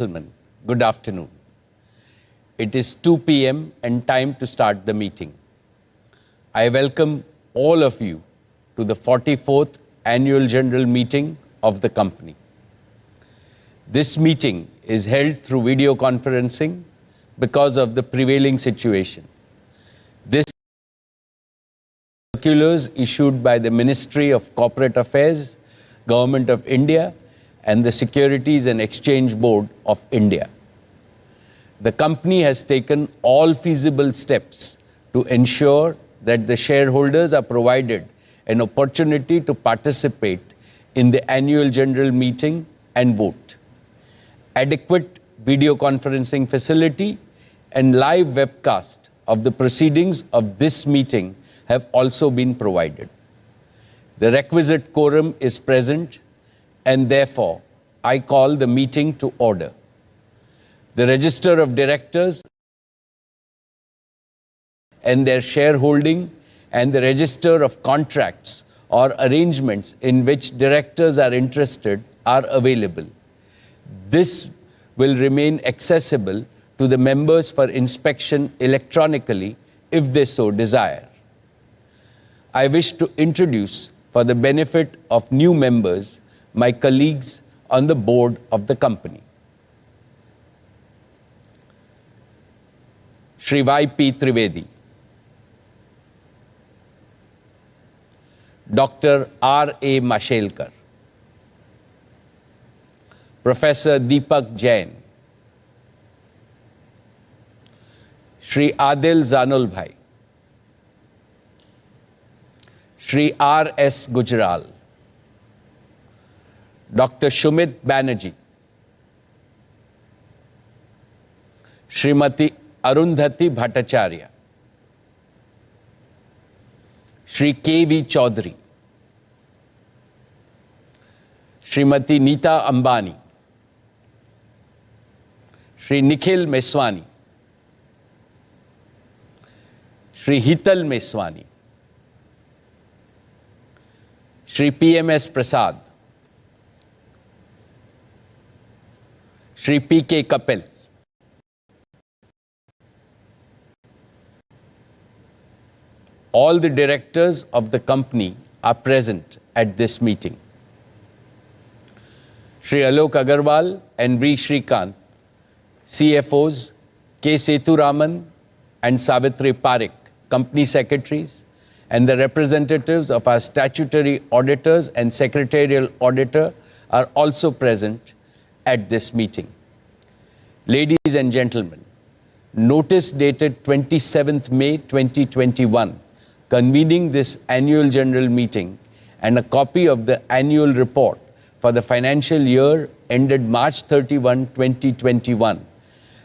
Gentlemen, good afternoon. It is 2 p.m. and time to start the meeting. I welcome all of you to the 44th Annual General Meeting of the company. This meeting is held through video conferencing because of the prevailing situation. This circulars issued by the Ministry of Corporate Affairs, Government of India, and the Securities and Exchange Board of India. The company has taken all feasible steps to ensure that the shareholders are provided an opportunity to participate in the annual general meeting and vote. Adequate video conferencing facility and live webcast of the proceedings of this meeting have also been provided. The requisite quorum is present, and therefore, I call the meeting to order. The register of directors and their shareholding and the register of contracts or arrangements in which directors are interested are available. This will remain accessible to the members for inspection electronically if they so desire. I wish to introduce, for the benefit of new members, my colleagues on the board of the company. Shri Y.P. Trivedi, Dr. R.A. Mashelkar, Professor Deepak Jain, Shri Adil Zanulbhai, Shri R.S. Gujral, Dr. Shumit Banerjee, Srimati Arundhati Bhattacharya, Shri K.V. Chaudhary, Srimati Neeta Ambani, Shri Nikhil Meswani, Shri Hital Meswani, Shri P.M.S. Prasad, Shri P.K. Kapil, all the directors of the company are present at this meeting. Shri Alok Agarwal and V. Shrikant, CFOs, K. Sethuraman and Savitri Parekh, company secretaries, and the representatives of our statutory auditors and secretarial auditor are also present at this meeting. Ladies and gentlemen, notice dated 27th May 2021 convening this annual general meeting and a copy of the annual report for the financial year ended March 31, 2021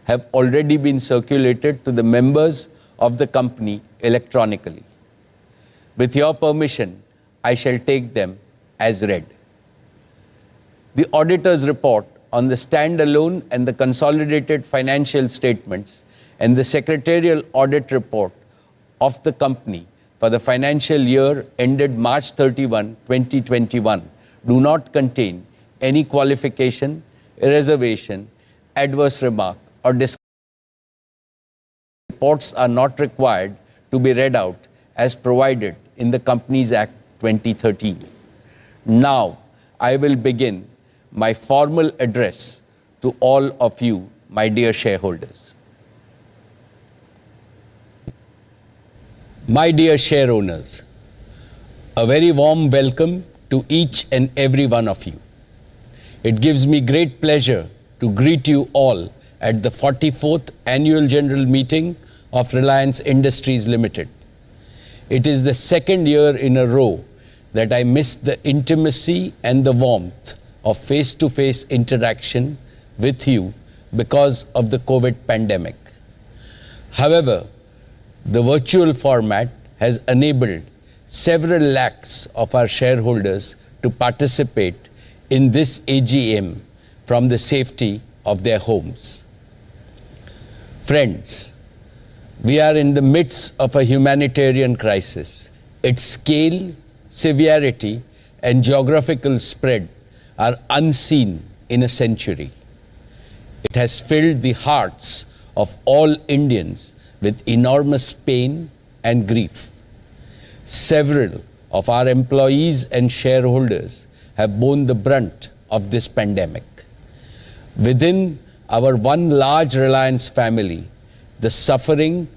have already been circulated to the members of the company electronically. With your permission, I shall take them as read. The auditor's report on the standalone and the consolidated financial statements and the secretarial audit report of the company for the financial year ended March 31, 2021 do not contain any qualification, reservation, adverse remark, or discussion. Reports are not required to be read out as provided in the Companies Act 2013. Now, I will begin my formal address to all of you, my dear shareholders. My dear share owners, a very warm welcome to each and every one of you. It gives me great pleasure to greet you all at the 44th Annual General Meeting of Reliance Industries Limited. It is the second year in a row that I missed the intimacy and the warmth of face-to-face interaction with you because of the COVID pandemic. However, the virtual format has enabled several lakhs of our shareholders to participate in this AGM from the safety of their homes. Friends, we are in the midst of a humanitarian crisis. Its scale, severity, and geographical spread are unseen in a century. It has filled the hearts of all Indians with enormous pain and grief. Several of our employees and shareholders have borne the brunt of this pandemic. Within our one large Reliance family, the suffering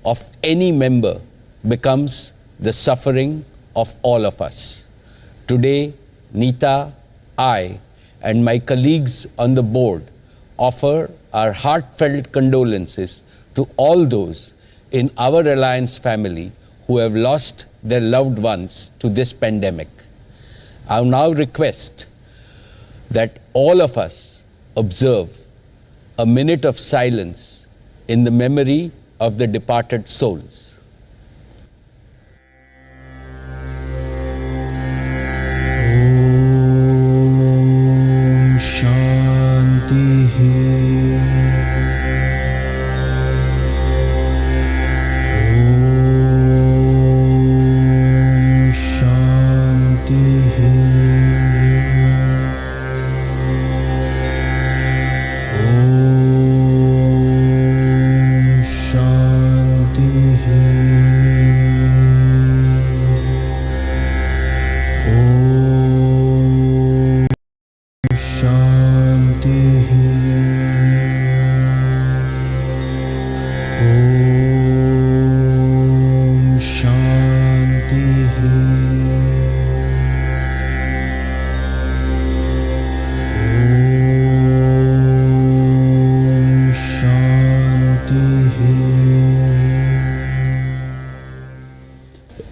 of any member becomes the suffering of all of us. Today, Neeta, I, and my colleagues on the board offer our heartfelt condolences to all those in our Reliance family who have lost their loved ones to this pandemic. I now request that all of us observe a minute of silence in the memory of the departed souls.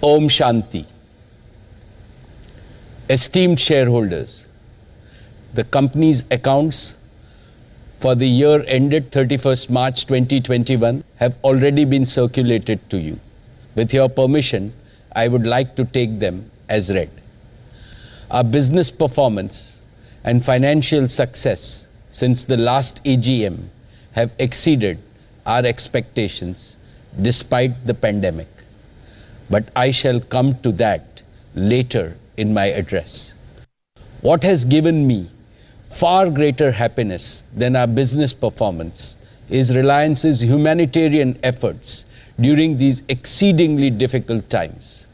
Om Shanti. Esteemed shareholders, the company's accounts for the year ended 31st March 2021 have already been circulated to you. With your permission, I would like to take them as read. Our business performance and financial success since the last AGM have exceeded our expectations despite the pandemic. But I shall come to that later in my address. What has given me far greater happiness than our business performance is Reliance's humanitarian efforts during these exceedingly difficult times.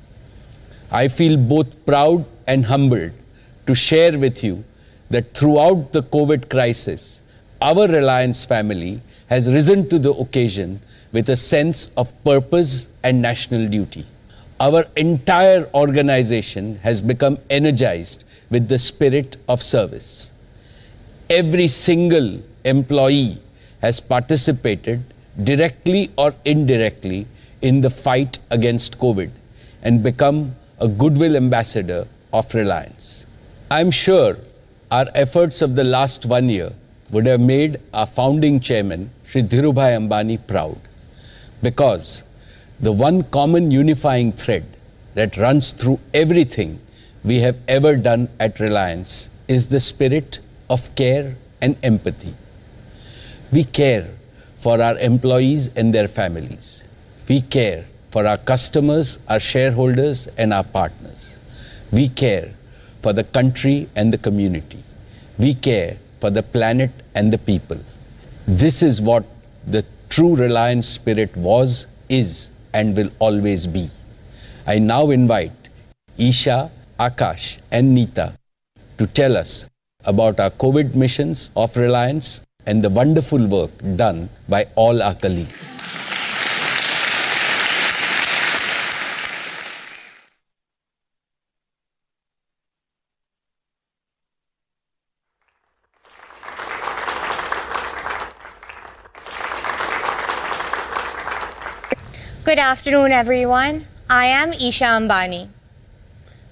I feel both proud and humbled to share with you that throughout the COVID crisis, our Reliance family has risen to the occasion with a sense of purpose and national duty. Our entire organization has become energized with the spirit of service. Every single employee has participated directly or indirectly in the fight against COVID and become a goodwill ambassador of Reliance. I'm sure our efforts of the last 1 year would have made our founding chairman, Shri Dhirubhai Ambani, proud, because the one common unifying thread that runs through everything we have ever done at Reliance is the spirit of care and empathy. We care for our employees and their families. We care for our customers, our shareholders, and our partners. We care for the country and the community. We care for the planet and the people. This is what the true Reliance spirit was, is, and will always be. I now invite Isha, Akash, and Neeta to tell us about our COVID missions of Reliance and the wonderful work done by all our colleagues. Good afternoon, everyone. I am Isha Ambani.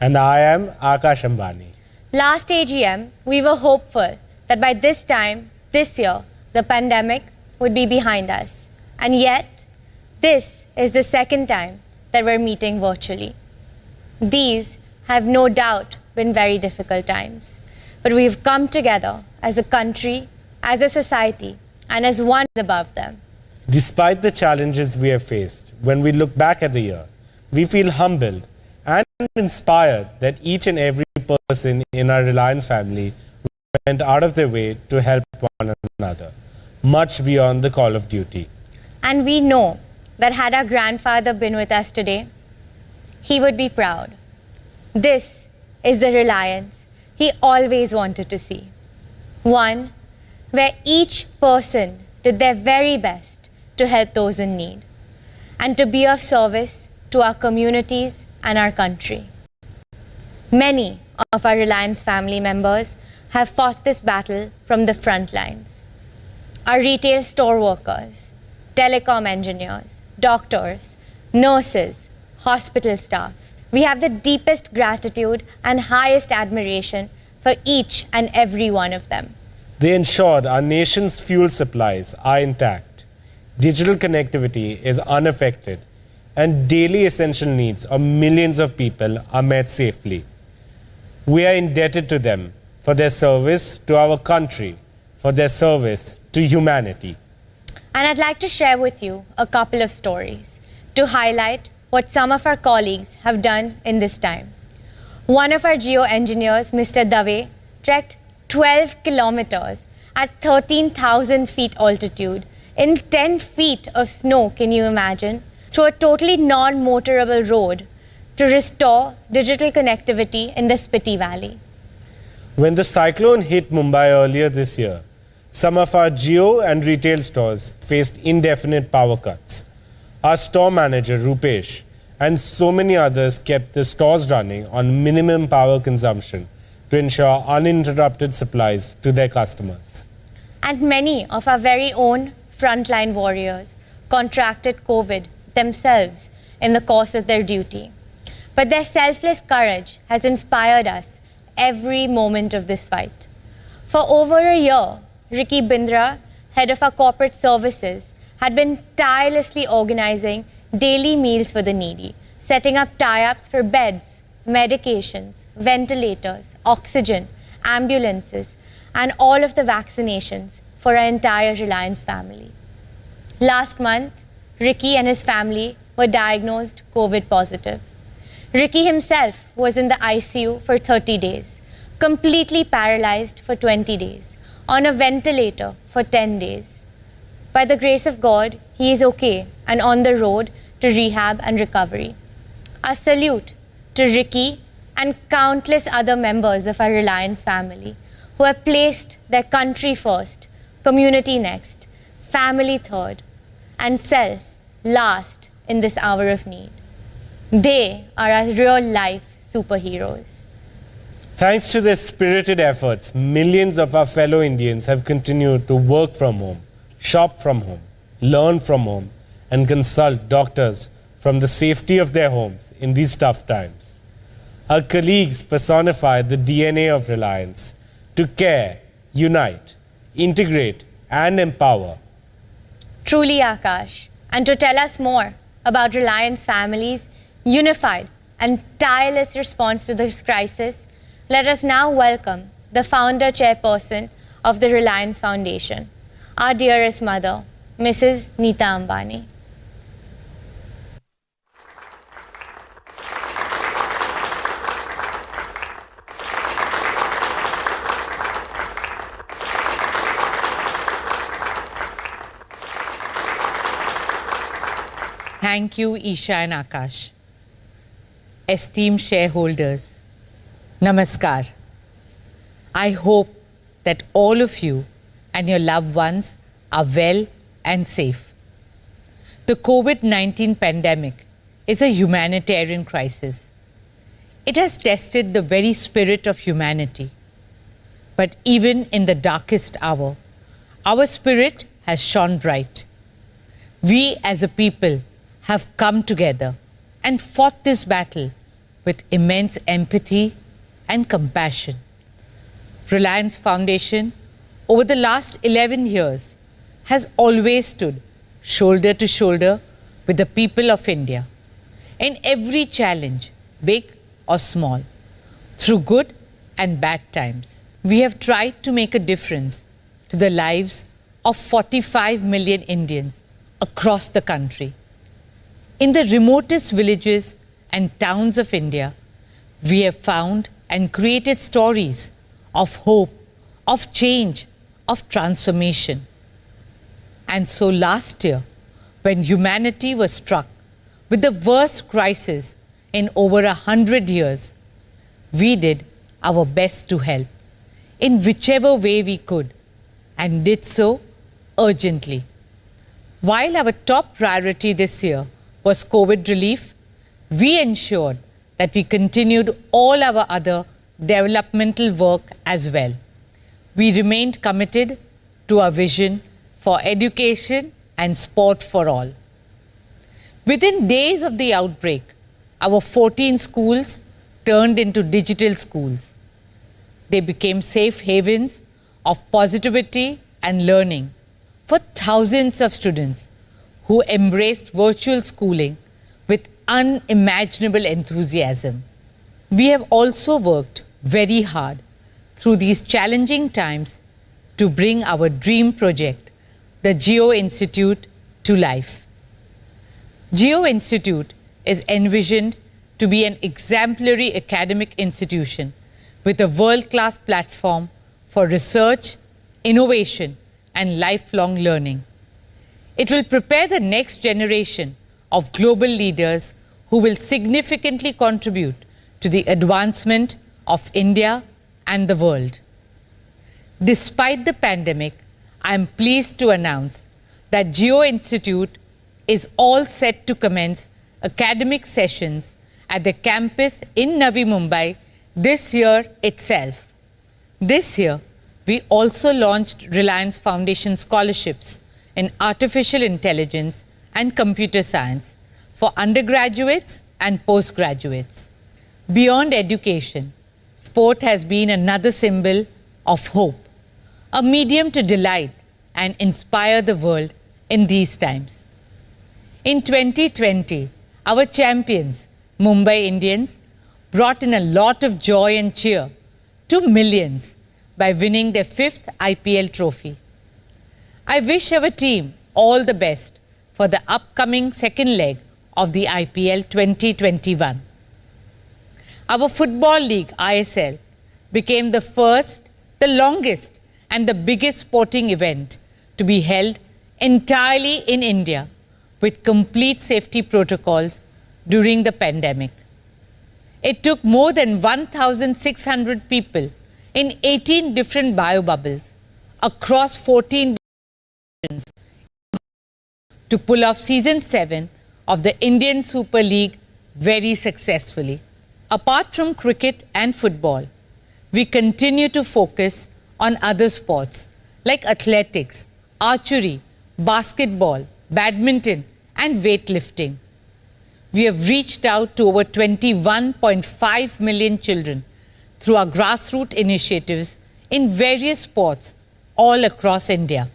And I am Akash Ambani. Last AGM, we were hopeful that by this time, this year, the pandemic would be behind us. And yet, this is the second time that we're meeting virtually. These have no doubt been very difficult times. But we've come together as a country, as a society, and as one above them. Despite the challenges we have faced, when we look back at the year, we feel humbled and inspired that each and every person in our Reliance family went out of their way to help one another. much beyond the call of duty. And we know that had our grandfather been with us today, he would be proud. This is the Reliance he always wanted to see. One where each person did their very best to help those in need and to be of service to our communities and our country. Many of our Reliance family members have fought this battle from the front lines. Our retail store workers, telecom engineers, doctors, nurses, hospital staff. We have the deepest gratitude and highest admiration for each and every one of them. They ensured our nation's fuel supplies are intact, digital connectivity is unaffected, and daily essential needs of millions of people are met safely. We are indebted to them for their service to our country, for their service to humanity. And I'd like to share with you a couple of stories to highlight what some of our colleagues have done in this time. One of our geoengineers, Mr. Dave, trekked 12 kilometers at 13,000 feet altitude in 10 feet of snow, can you imagine, through a totally non-motorable road to restore digital connectivity in the Spiti Valley. When the cyclone hit Mumbai earlier this year, some of our geo and retail stores faced indefinite power cuts. Our store manager, Rupesh, and so many others kept the stores running on minimum power consumption to ensure uninterrupted supplies to their customers. And many of our very own frontline warriors contracted COVID themselves in the course of their duty. But their selfless courage has inspired us every moment of this fight. For over a year, Ricky Bindra, head of our corporate services, had been tirelessly organizing daily meals for the needy, setting up tie-ups for beds, medications, ventilators, oxygen, ambulances, and all of the vaccinations for our entire Reliance family. Last month, Ricky and his family were diagnosed COVID positive. Ricky himself was in the ICU for 30 days, completely paralyzed for 20 days, on a ventilator for 10 days. By the grace of God, he is okay and on the road to rehab and recovery. A salute to Ricky and countless other members of our Reliance family who have placed their country first, community next, family third, and self last in this hour of need. They are our real-life superheroes. Thanks to their spirited efforts, millions of our fellow Indians have continued to work from home, shop from home, learn from home, and consult doctors from the safety of their homes in these tough times. Our colleagues personify the DNA of Reliance to care, unite, integrate, and empower. Truly, Akash. And to tell us more about Reliance families' unified and tireless response to this crisis, let us now welcome the founder chairperson of the Reliance Foundation, our dearest mother, Mrs. Neeta Ambani. Thank you, Isha and Akash. Esteemed shareholders, Namaskar. I hope that all of you and your loved ones are well and safe. The COVID-19 pandemic is a humanitarian crisis. It has tested the very spirit of humanity. But even in the darkest hour, our spirit has shone bright. We as a people have come together and fought this battle with immense empathy and compassion. Reliance Foundation, over the last 11 years, has always stood shoulder to shoulder with the people of India in every challenge, big or small, through good and bad times. We have tried to make a difference to the lives of 45 million Indians across the country. In the remotest villages and towns of India, we have found and created stories of hope, of change, of transformation. And so last year, when humanity was struck with the worst crisis in over 100 years, we did our best to help in whichever way we could, and did so urgently. While our top priority this year was COVID relief, we ensured that we continued all our other developmental work as well. We remained committed to our vision for education and sport for all. Within days of the outbreak, our 14 schools turned into digital schools. They became safe havens of positivity and learning for thousands of students who embraced virtual schooling with unimaginable enthusiasm. We have also worked very hard through these challenging times to bring our dream project, the Geo Institute, to life. Geo Institute is envisioned to be an exemplary academic institution with a world-class platform for research, innovation, and lifelong learning. It will prepare the next generation of global leaders who will significantly contribute to the advancement of India and the world. Despite the pandemic, I am pleased to announce that Geo Institute is all set to commence academic sessions at the campus in Navi Mumbai this year itself. This year, we also launched Reliance Foundation scholarships in artificial intelligence and computer science for undergraduates and postgraduates. Beyond education, sport has been another symbol of hope, a medium to delight and inspire the world in these times. In 2020, our champions, Mumbai Indians, brought in a lot of joy and cheer to millions by winning their 5th IPL trophy. I wish our team all the best for the upcoming second leg of the IPL 2021. Our football league, ISL, became the first, the longest, and the biggest sporting event to be held entirely in India with complete safety protocols during the pandemic. It took more than 1,600 people in 18 different biobubbles across 14 nations to pull off season 7 of the Indian Super League very successfully. Apart from cricket and football, we continue to focus on other sports like athletics, archery, basketball, badminton, and weightlifting. We have reached out to over 21.5 million children through our grassroots initiatives in various sports all across India.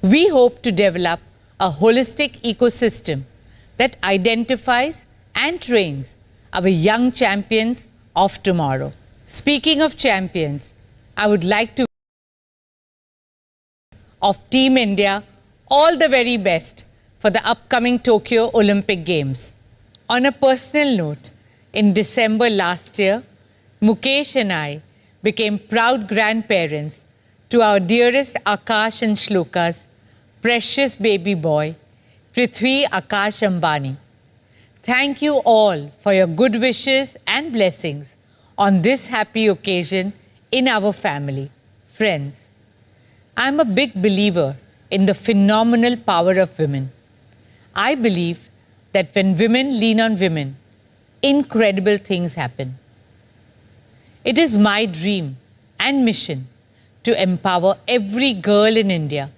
We hope to develop a holistic ecosystem that identifies and trains our young champions of tomorrow. Speaking of champions, I would like to of Team India all the very best for the upcoming Tokyo Olympic Games. On a personal note, in December last year, Mukesh and I became proud grandparents to our dearest Akash and Shloka's precious baby boy, Prithvi Akash Ambani. Thank you all for your good wishes and blessings on this happy occasion in our family. Friends, I'm a big believer in the phenomenal power of women. I believe that when women lean on women, incredible things happen. It is my dream and mission to empower every girl in India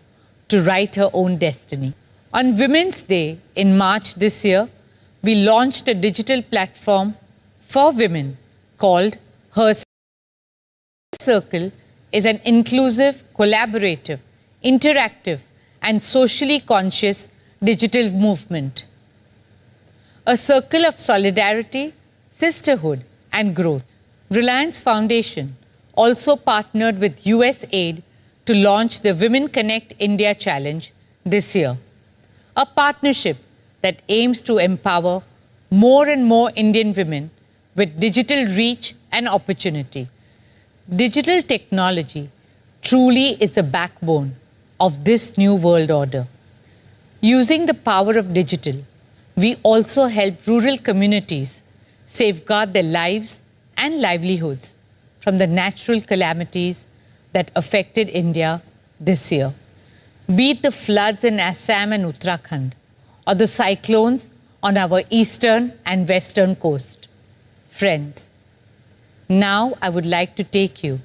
to write her own destiny. On Women's Day in March this year, we launched a digital platform for women called Her Circle is an inclusive, collaborative, interactive, and socially conscious digital movement. A circle of solidarity, sisterhood, and growth. Reliance Foundation also partnered with USAID to launch the Women Connect India Challenge this year, a partnership that aims to empower more and more Indian women with digital reach and opportunity. Digital technology truly is the backbone of this new world order. Using the power of digital, we also help rural communities safeguard their lives and livelihoods from the natural calamities that affected India this year. Be it the floods in Assam and Uttarakhand, or the cyclones on our eastern and western coast. Friends, now I would like to take you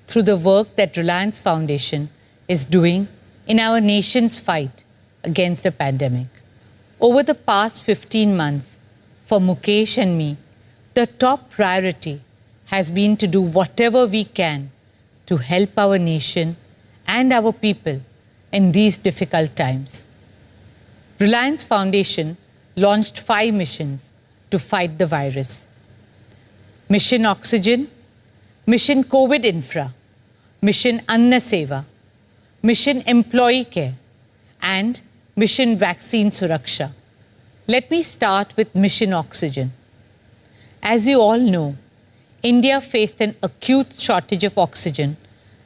through the work that Reliance Foundation is doing in our nation's fight against the pandemic. Over the past 15 months, for Mukesh and me, the top priority has been to do whatever we can to help our nation and our people in these difficult times. Reliance Foundation launched 5 missions to fight the virus. Mission Oxygen, Mission COVID Infra, Mission Anna Seva, Mission Employee Care, and Mission Vaccine Suraksha. Let me start with Mission Oxygen. As you all know, India faced an acute shortage of oxygen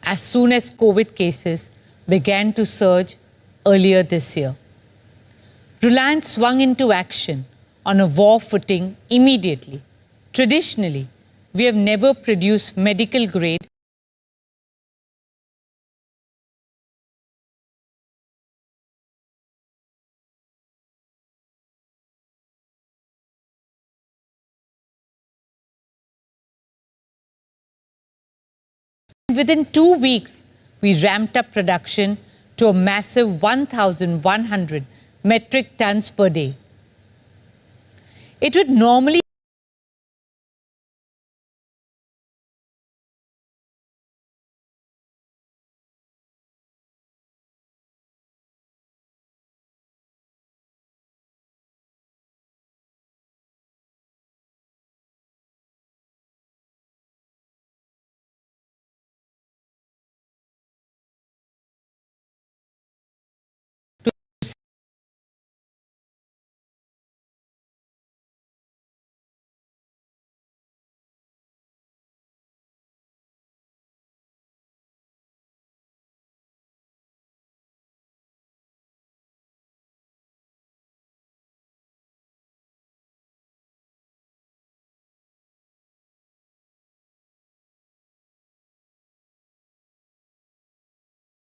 as soon as COVID cases began to surge earlier this year. Reliance swung into action on a war footing immediately. Traditionally, we have never produced medical grade Within 2 weeks, we ramped up production to a massive 1,100 metric tons per day. It would normally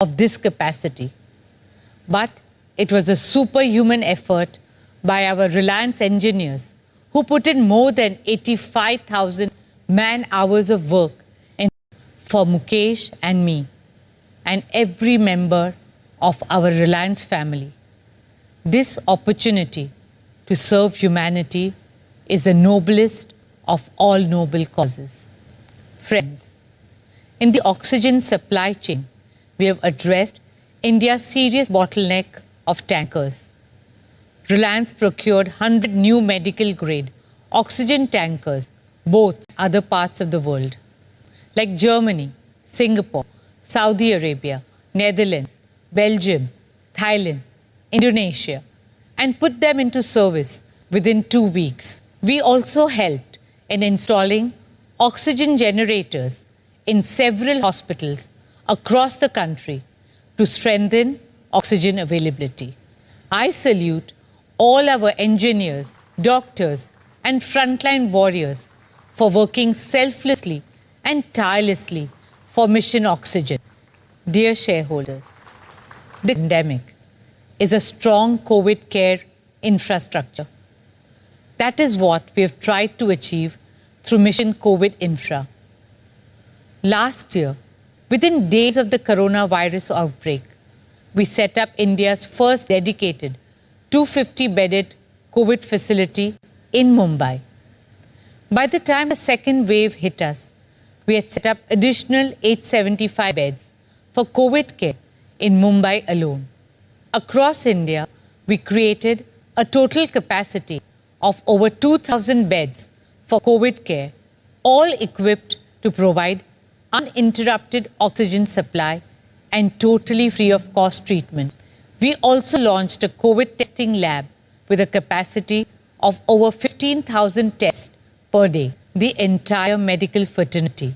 of this capacity. But it was a superhuman effort by our Reliance engineers who put in more than 85,000 man-hours of work for Mukesh and me and every member of our Reliance family. This opportunity to serve humanity is the noblest of all noble causes. Friends, in the oxygen supply chain, we have addressed India's serious bottleneck of tankers. Reliance procured 100 new medical-grade oxygen tankers, both in other parts of the world, like Germany, Singapore, Saudi Arabia, Netherlands, Belgium, Thailand, Indonesia, and put them into service within 2 weeks. We also helped in installing oxygen generators in several hospitals across the country to strengthen oxygen availability. I salute all our engineers, doctors, and frontline warriors for working selflessly and tirelessly for Mission Oxygen. Dear shareholders, the pandemic is a strong COVID care infrastructure. That is what we have tried to achieve through Mission COVID Infra. Last year, within days of the coronavirus outbreak, we set up India's first dedicated 250-bedded COVID facility in Mumbai. By the time the second wave hit us, we had set up additional 875 beds for COVID care in Mumbai alone. Across India, we created a total capacity of over 2,000 beds for COVID care, all equipped to provide uninterrupted oxygen supply and totally free of cost treatment. We also launched a COVID testing lab with a capacity of over 15,000 tests per day. The entire medical fraternity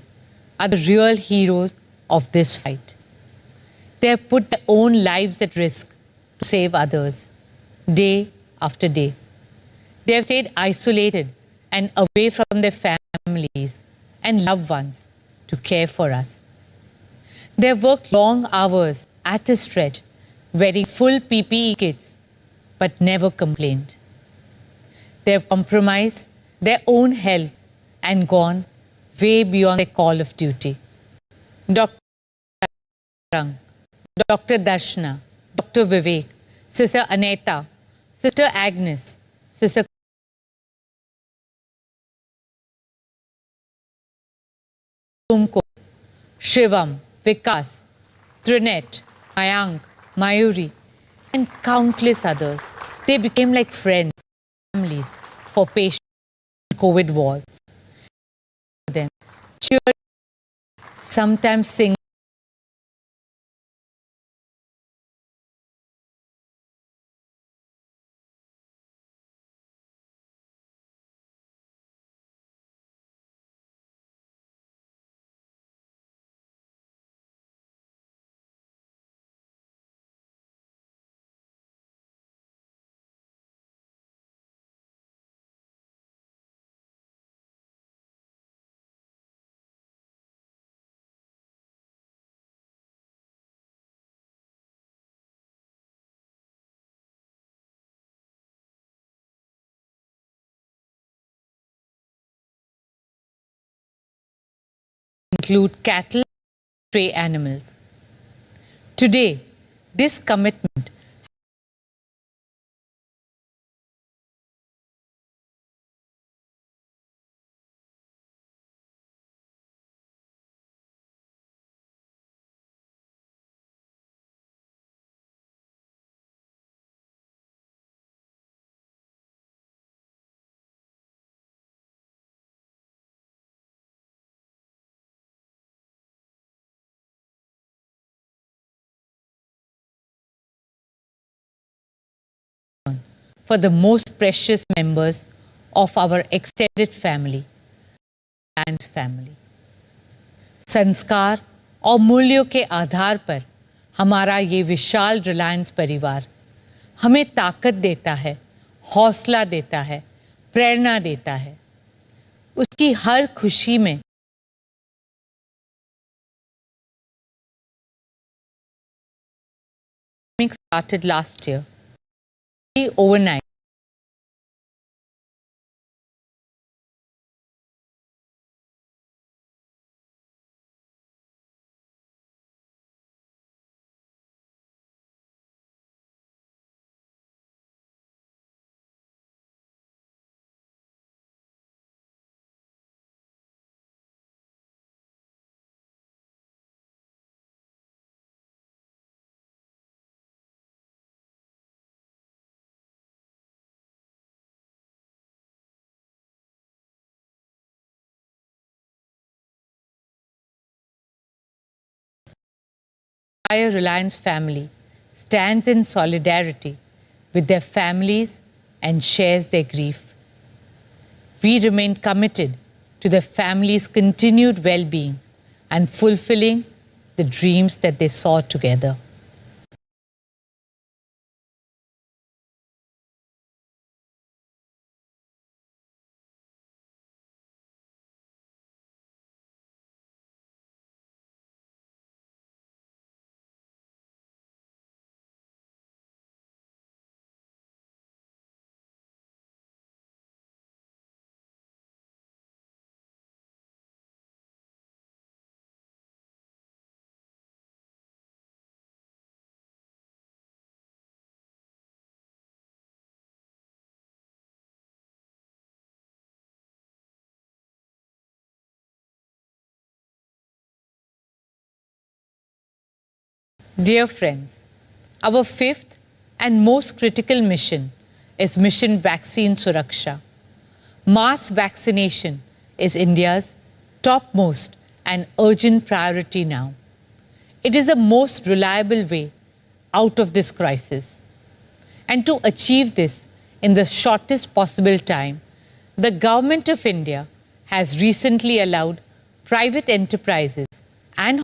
are the real heroes of this fight. They have put their own lives at risk to save others, day after day. They have stayed isolated and away from their families and loved ones to care for us. They have worked long hours at a stretch, wearing full PPE kits, but never complained. They have compromised their own health and gone way beyond their call of duty. Dr. Rang, Dr. Darshana, Dr. Vivek, Sister Aneta, Sister Agnes, Sister Kumko, Shivam, Vikas, Trinet, Mayank, Mayuri, and countless others. They became like friends, families for patients in COVID wards. Them, cheered, sometimes sing. Include cattle, stray animals. Today, this commitment for the most precious members of our extended family, Reliance family. संस्कार और मूल्यों के आधार पर हमारा ये विशाल रिलायंस परिवार हमें ताकत देता है, हौसला देता है, प्रेरणा देता है। उसकी हर खुशी में started last year. Overnight. The entire Reliance family stands in solidarity with their families and shares their grief. We remain committed to their families' continued well-being and fulfilling the dreams that they saw together. Dear friends, our fifth and most critical mission is Mission Vaccine Suraksha. Mass vaccination is India's topmost and urgent priority now. It is the most reliable way out of this crisis. And to achieve this in the shortest possible time, the Government of India has recently allowed private enterprises and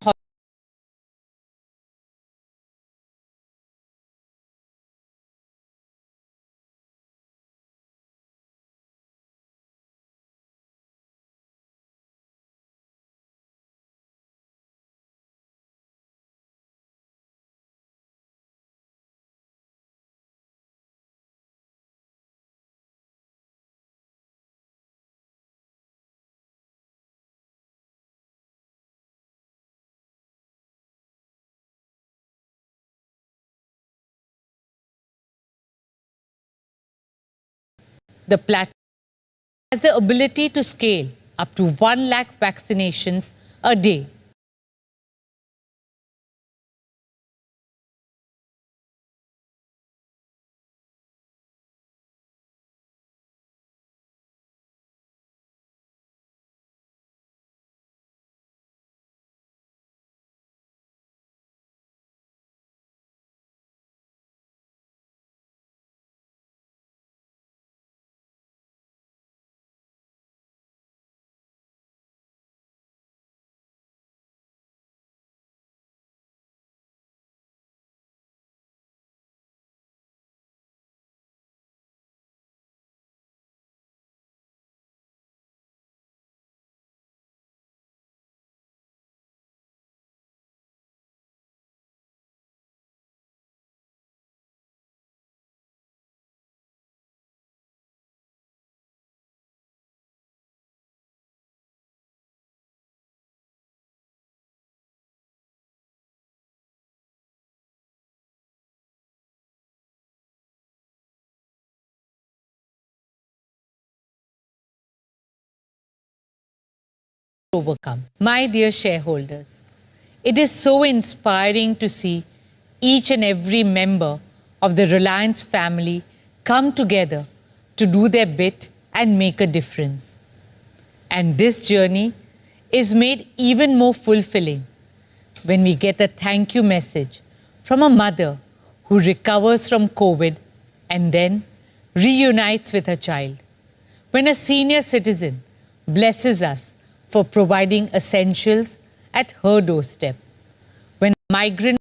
the platform has the ability to scale up to 1 lakh vaccinations a day. Overcome. My dear shareholders, it is so inspiring to see each and every member of the Reliance family come together to do their bit and make a difference. And this journey is made even more fulfilling when we get a thank you message from a mother who recovers from COVID and then reunites with her child. When a senior citizen blesses us for providing essentials at her doorstep. When a migrant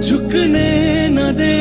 झुकने न दे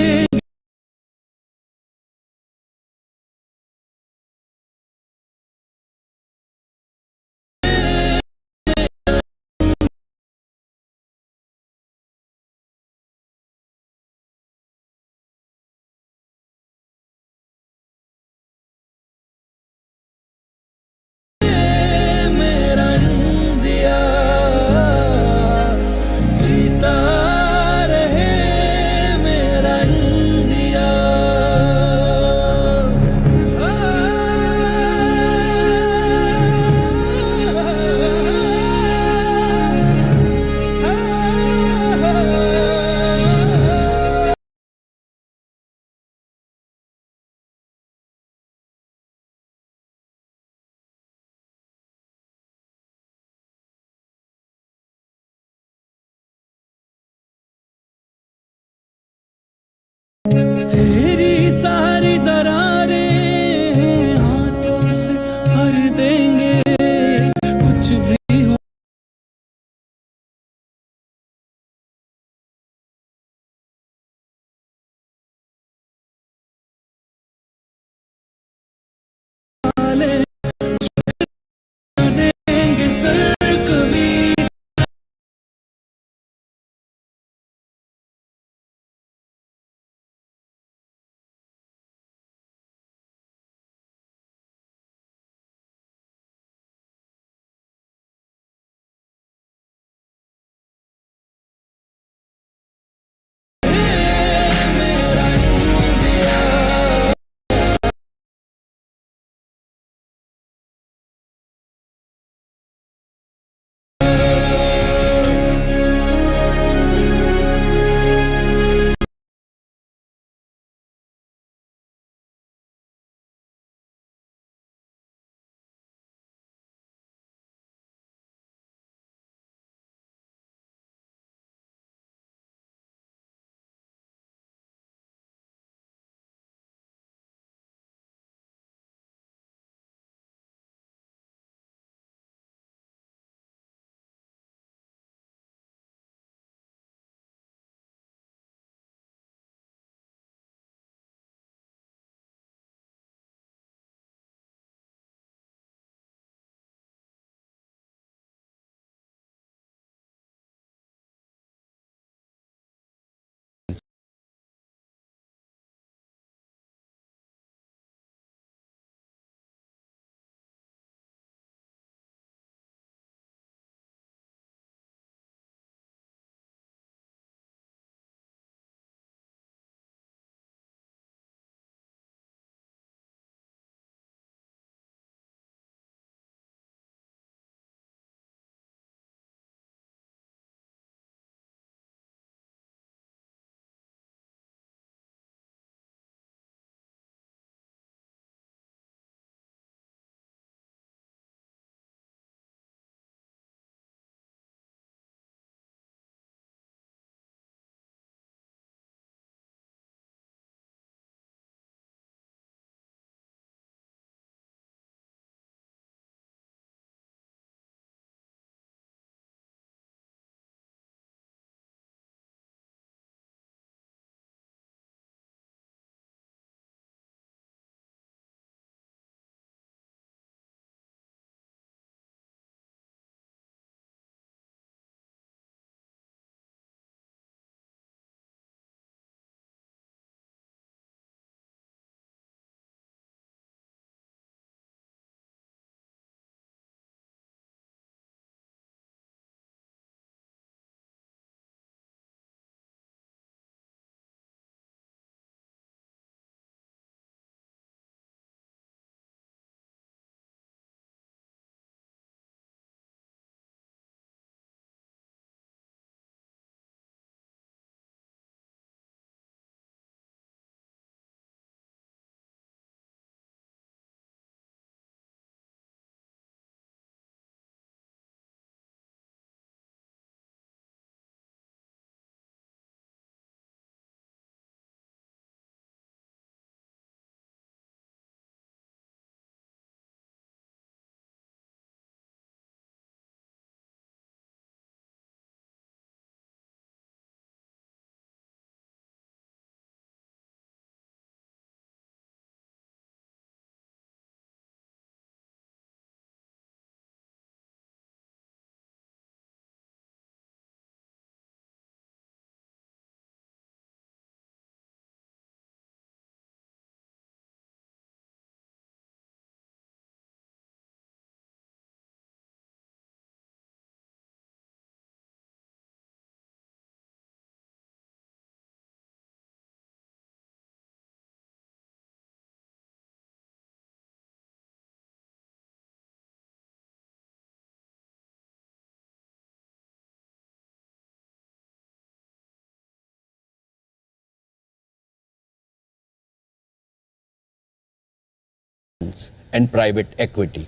and private equity.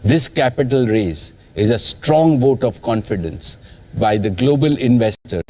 This capital raise is a strong vote of confidence by the global investor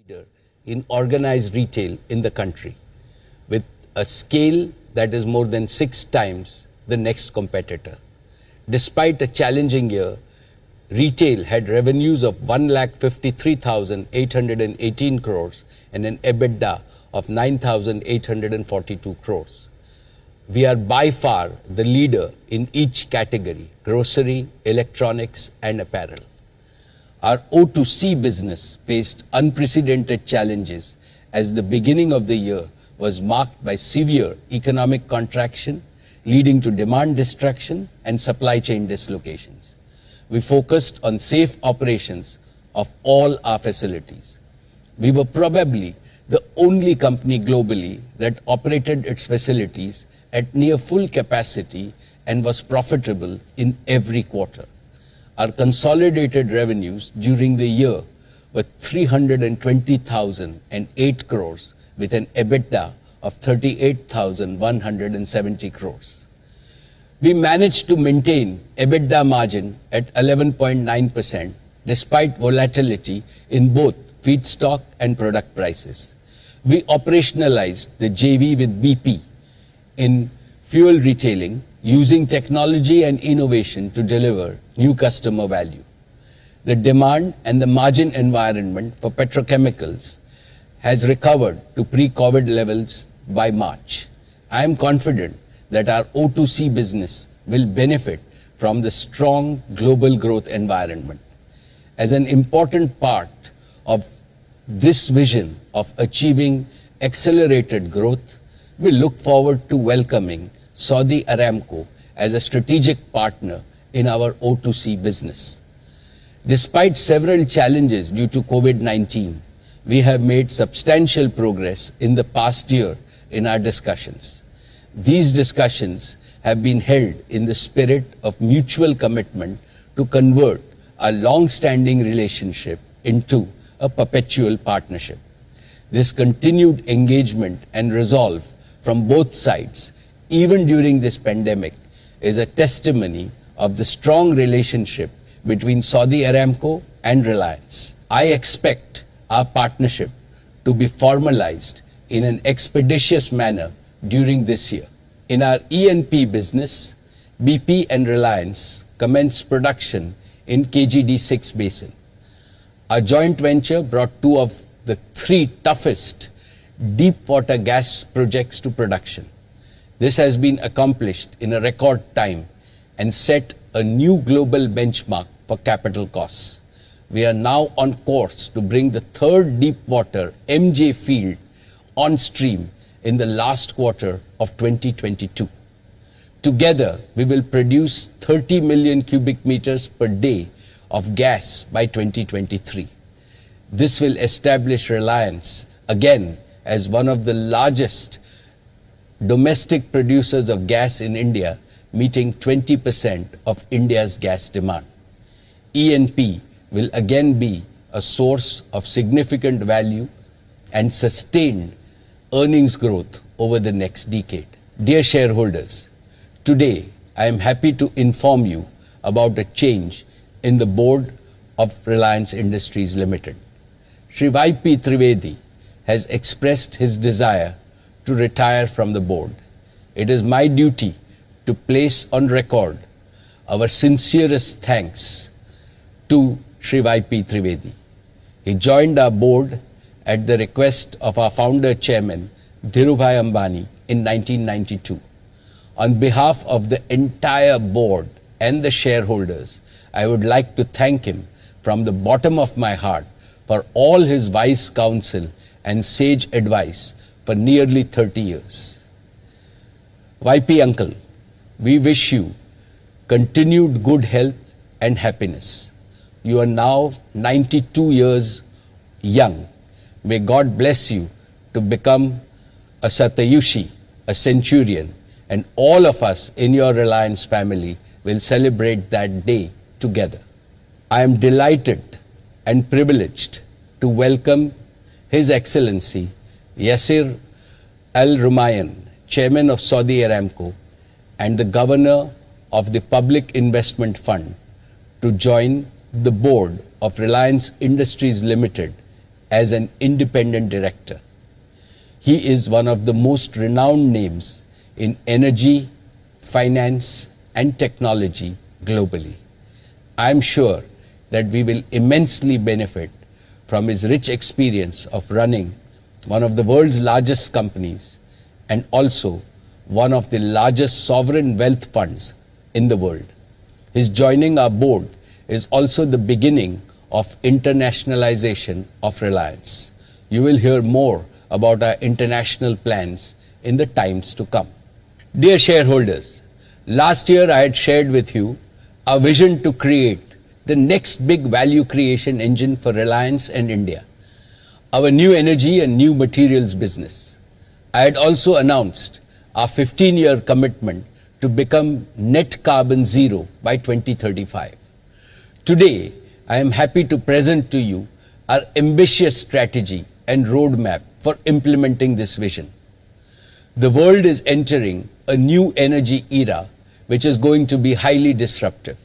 leader in organized retail in the country, with a scale that is more than 6 times the next competitor. Despite a challenging year, retail had revenues of 1,53,818 crores and an EBITDA of 9,842 crores. We are by far the leader in each category: grocery, electronics, and apparel. Our O2C business faced unprecedented challenges as the beginning of the year was marked by severe economic contraction, leading to demand destruction and supply chain dislocations. We focused on safe operations of all our facilities. We were probably the only company globally that operated its facilities at near full capacity and was profitable in every quarter. Our consolidated revenues during the year were 320,008 crores with an EBITDA of 38,170 crores. We managed to maintain EBITDA margin at 11.9% despite volatility in both feedstock and product prices. We operationalized the JV with BP in fuel retailing, using technology and innovation to deliver new customer value. The demand and the margin environment for petrochemicals has recovered to pre-COVID levels by March. I am confident that our O2C business will benefit from the strong global growth environment. As an important part of this vision of achieving accelerated growth, we look forward to welcoming Saudi Aramco as a strategic partner in our O2C business. Despite several challenges due to COVID-19, we have made substantial progress in the past year in our discussions. These discussions have been held in the spirit of mutual commitment to convert a long-standing relationship into a perpetual partnership. This continued engagement and resolve from both sides, even during this pandemic, is a testimony of the strong relationship between Saudi Aramco and Reliance. I expect our partnership to be formalized in an expeditious manner during this year. In our E&P business, BP and Reliance commenced production in KGD6 basin. Our joint venture brought 2 of the 3 toughest deep water gas projects to production. This has been accomplished in a record time and set a new global benchmark for capital costs. We are now on course to bring the 3rd deep water MJ field on stream in the last quarter of 2022. Together, we will produce 30 million cubic meters per day of gas by 2023. This will establish Reliance again as one of the largest domestic producers of gas in India, meeting 20% of India's gas demand. E&P will again be a source of significant value and sustained earnings growth over the next decade. Dear shareholders, today I am happy to inform you about a change in the board of Reliance Industries Limited. Shri Y.P. Trivedi has expressed his desire to retire from the board. It is my duty to place on record our sincerest thanks to Shri Y.P. Trivedi. He joined our board at the request of our founder chairman, Dhirubhai Ambani, in 1992. On behalf of the entire board and the shareholders, I would like to thank him from the bottom of my heart for all his wise counsel and sage advice for nearly 30 years. YP Uncle, we wish you continued good health and happiness. You are now 92 years young. May God bless you to become a Satyushi, a centurion, and all of us in your Reliance family will celebrate that day together. I am delighted and privileged to welcome His Excellency Yasir Al Rumayyan, Chairman of Saudi Aramco and the Governor of the Public Investment Fund, to join the board of Reliance Industries Limited as an independent director. He is one of the most renowned names in energy, finance, and technology globally. I am sure that we will immensely benefit from his rich experience of running one of the world's largest companies and also one of the largest sovereign wealth funds in the world. His joining our board is also the beginning of internationalization of Reliance. You will hear more about our international plans in the times to come. Dear shareholders, last year I had shared with you our vision to create the next big value creation engine for Reliance and India, our new energy and new materials business. I had also announced our 15-year commitment to become net carbon zero by 2035. Today, I am happy to present to you our ambitious strategy and roadmap for implementing this vision. The world is entering a new energy era which is going to be highly disruptive.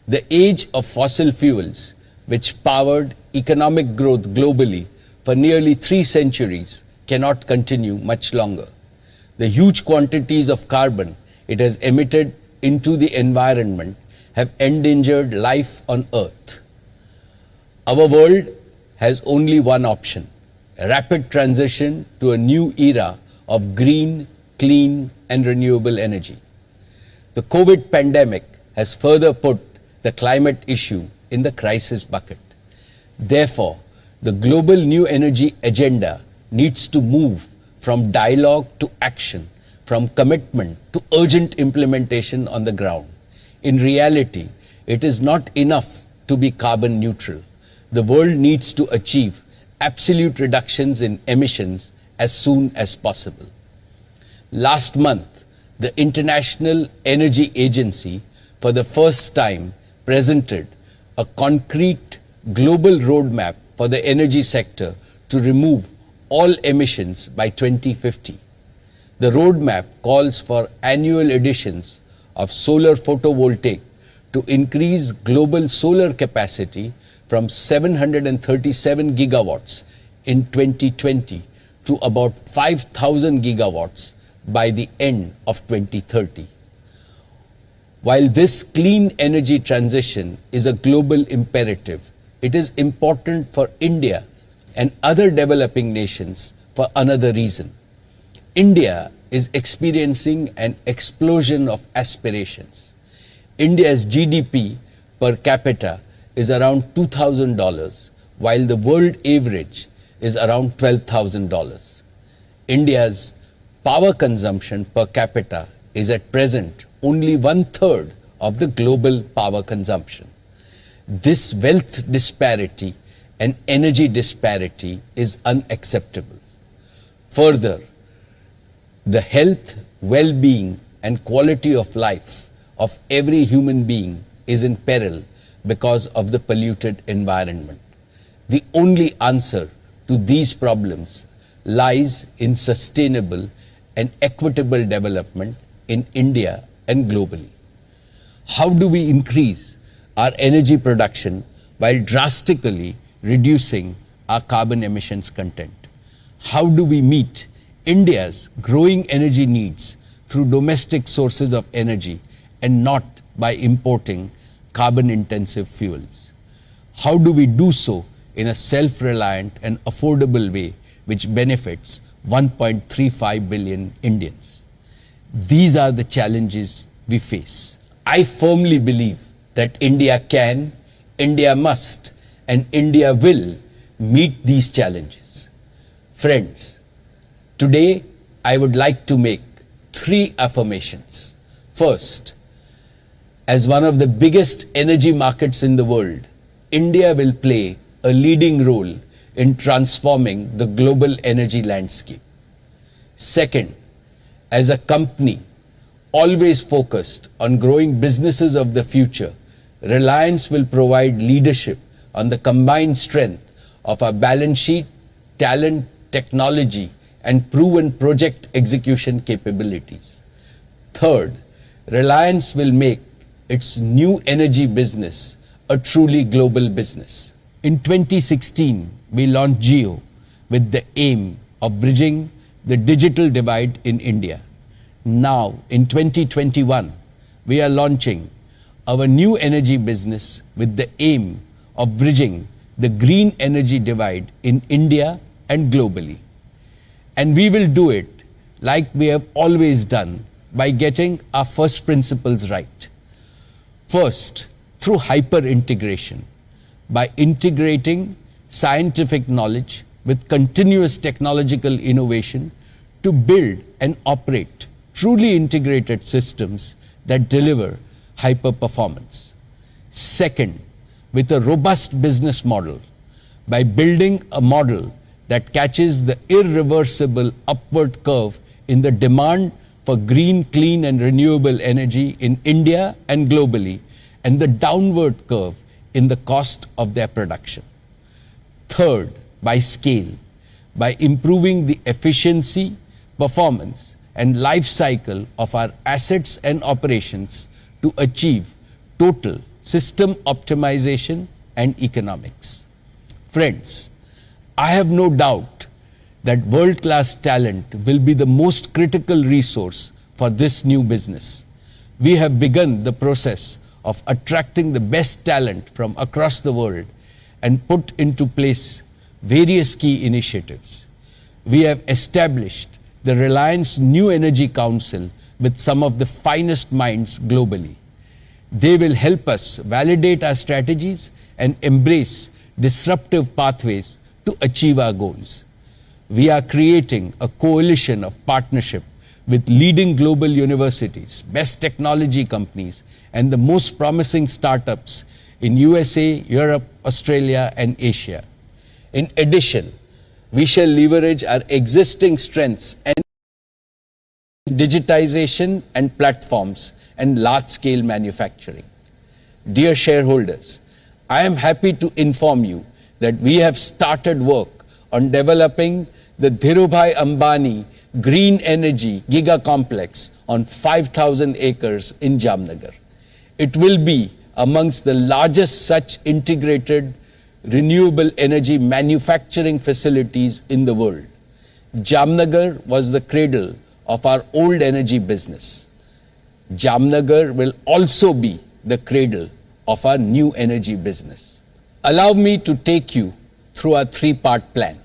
The age of fossil fuels, which powered economic growth globally for nearly 3 centuries, cannot continue much longer. The huge quantities of carbon it has emitted into the environment have endangered life on Earth. Our world has only one option: a rapid transition to a new era of green, clean, and renewable energy. The COVID pandemic has further put the climate issue in the crisis bucket. Therefore, the global new energy agenda needs to move from dialogue to action, from commitment to urgent implementation on the ground. In reality, it is not enough to be carbon neutral. The world needs to achieve absolute reductions in emissions as soon as possible. Last month, the International Energy Agency, for the first time, presented a concrete global roadmap for the energy sector to remove all emissions by 2050. The roadmap calls for annual additions of solar photovoltaic to increase global solar capacity from 737 gigawatts in 2020 to about 5,000 gigawatts by the end of 2030. While this clean energy transition is a global imperative, it is important for India and other developing nations for another reason. India is experiencing an explosion of aspirations. India's GDP per capita is around $2,000, while the world average is around $12,000. India's power consumption per capita is at present only 1/3 of the global power consumption. This wealth disparity and energy disparity is unacceptable. Further, the health, well-being, and quality of life of every human being is in peril because of the polluted environment. The only answer to these problems lies in sustainable and equitable development in India and globally. How do we increase our energy production while drastically reducing our carbon emissions content? How do we meet India's growing energy needs through domestic sources of energy and not by importing carbon-intensive fuels? How do we do so in a self-reliant and affordable way which benefits 1.35 billion Indians? These are the challenges we face. I firmly believe that India can, India must, and India will meet these challenges. Friends, today I would like to make 3 affirmations. First, as one of the biggest energy markets in the world, India will play a leading role in transforming the global energy landscape. Second, as a company always focused on growing businesses of the future, Reliance will provide leadership on the combined strength of our balance sheet, talent, technology, and proven project execution capabilities. Third, Reliance will make its new energy business a truly global business. In 2016, we launched Jio with the aim of bridging the digital divide in India. Now, in 2021, we are launching our new energy business with the aim of bridging the green energy divide in India and globally. And we will do it like we have always done by getting our first principles right. First, through hyper-integration, by integrating scientific knowledge with continuous technological innovation to build and operate truly integrated systems that deliver hyper-performance. Second, with a robust business model, by building a model that catches the irreversible upward curve in the demand for green, clean and renewable energy in India and globally, and the downward curve in the cost of their production. Third, by scale, by improving the efficiency, performance and life cycle of our assets and operations to achieve total system optimization and economics. Friends, I have no doubt that world-class talent will be the most critical resource for this new business. We have begun the process of attracting the best talent from across the world and put into place various key initiatives. We have established the Reliance New Energy Council with some of the finest minds globally. They will help us validate our strategies and embrace disruptive pathways to achieve our goals. We are creating a coalition of partnership with leading global universities, best technology companies, and the most promising startups in USA, Europe, Australia, and Asia. In addition, we shall leverage our existing strengths and digitization and platforms and large-scale manufacturing. Dear shareholders, I am happy to inform you that we have started work on developing the Dhirubhai Ambani Green Energy Giga Complex on 5,000 acres in Jamnagar. It will be amongst the largest such integrated renewable energy manufacturing facilities in the world. Jamnagar was the cradle of our old energy business. Jamnagar will also be the cradle of our new energy business. Allow me to take you through our 3-part plan.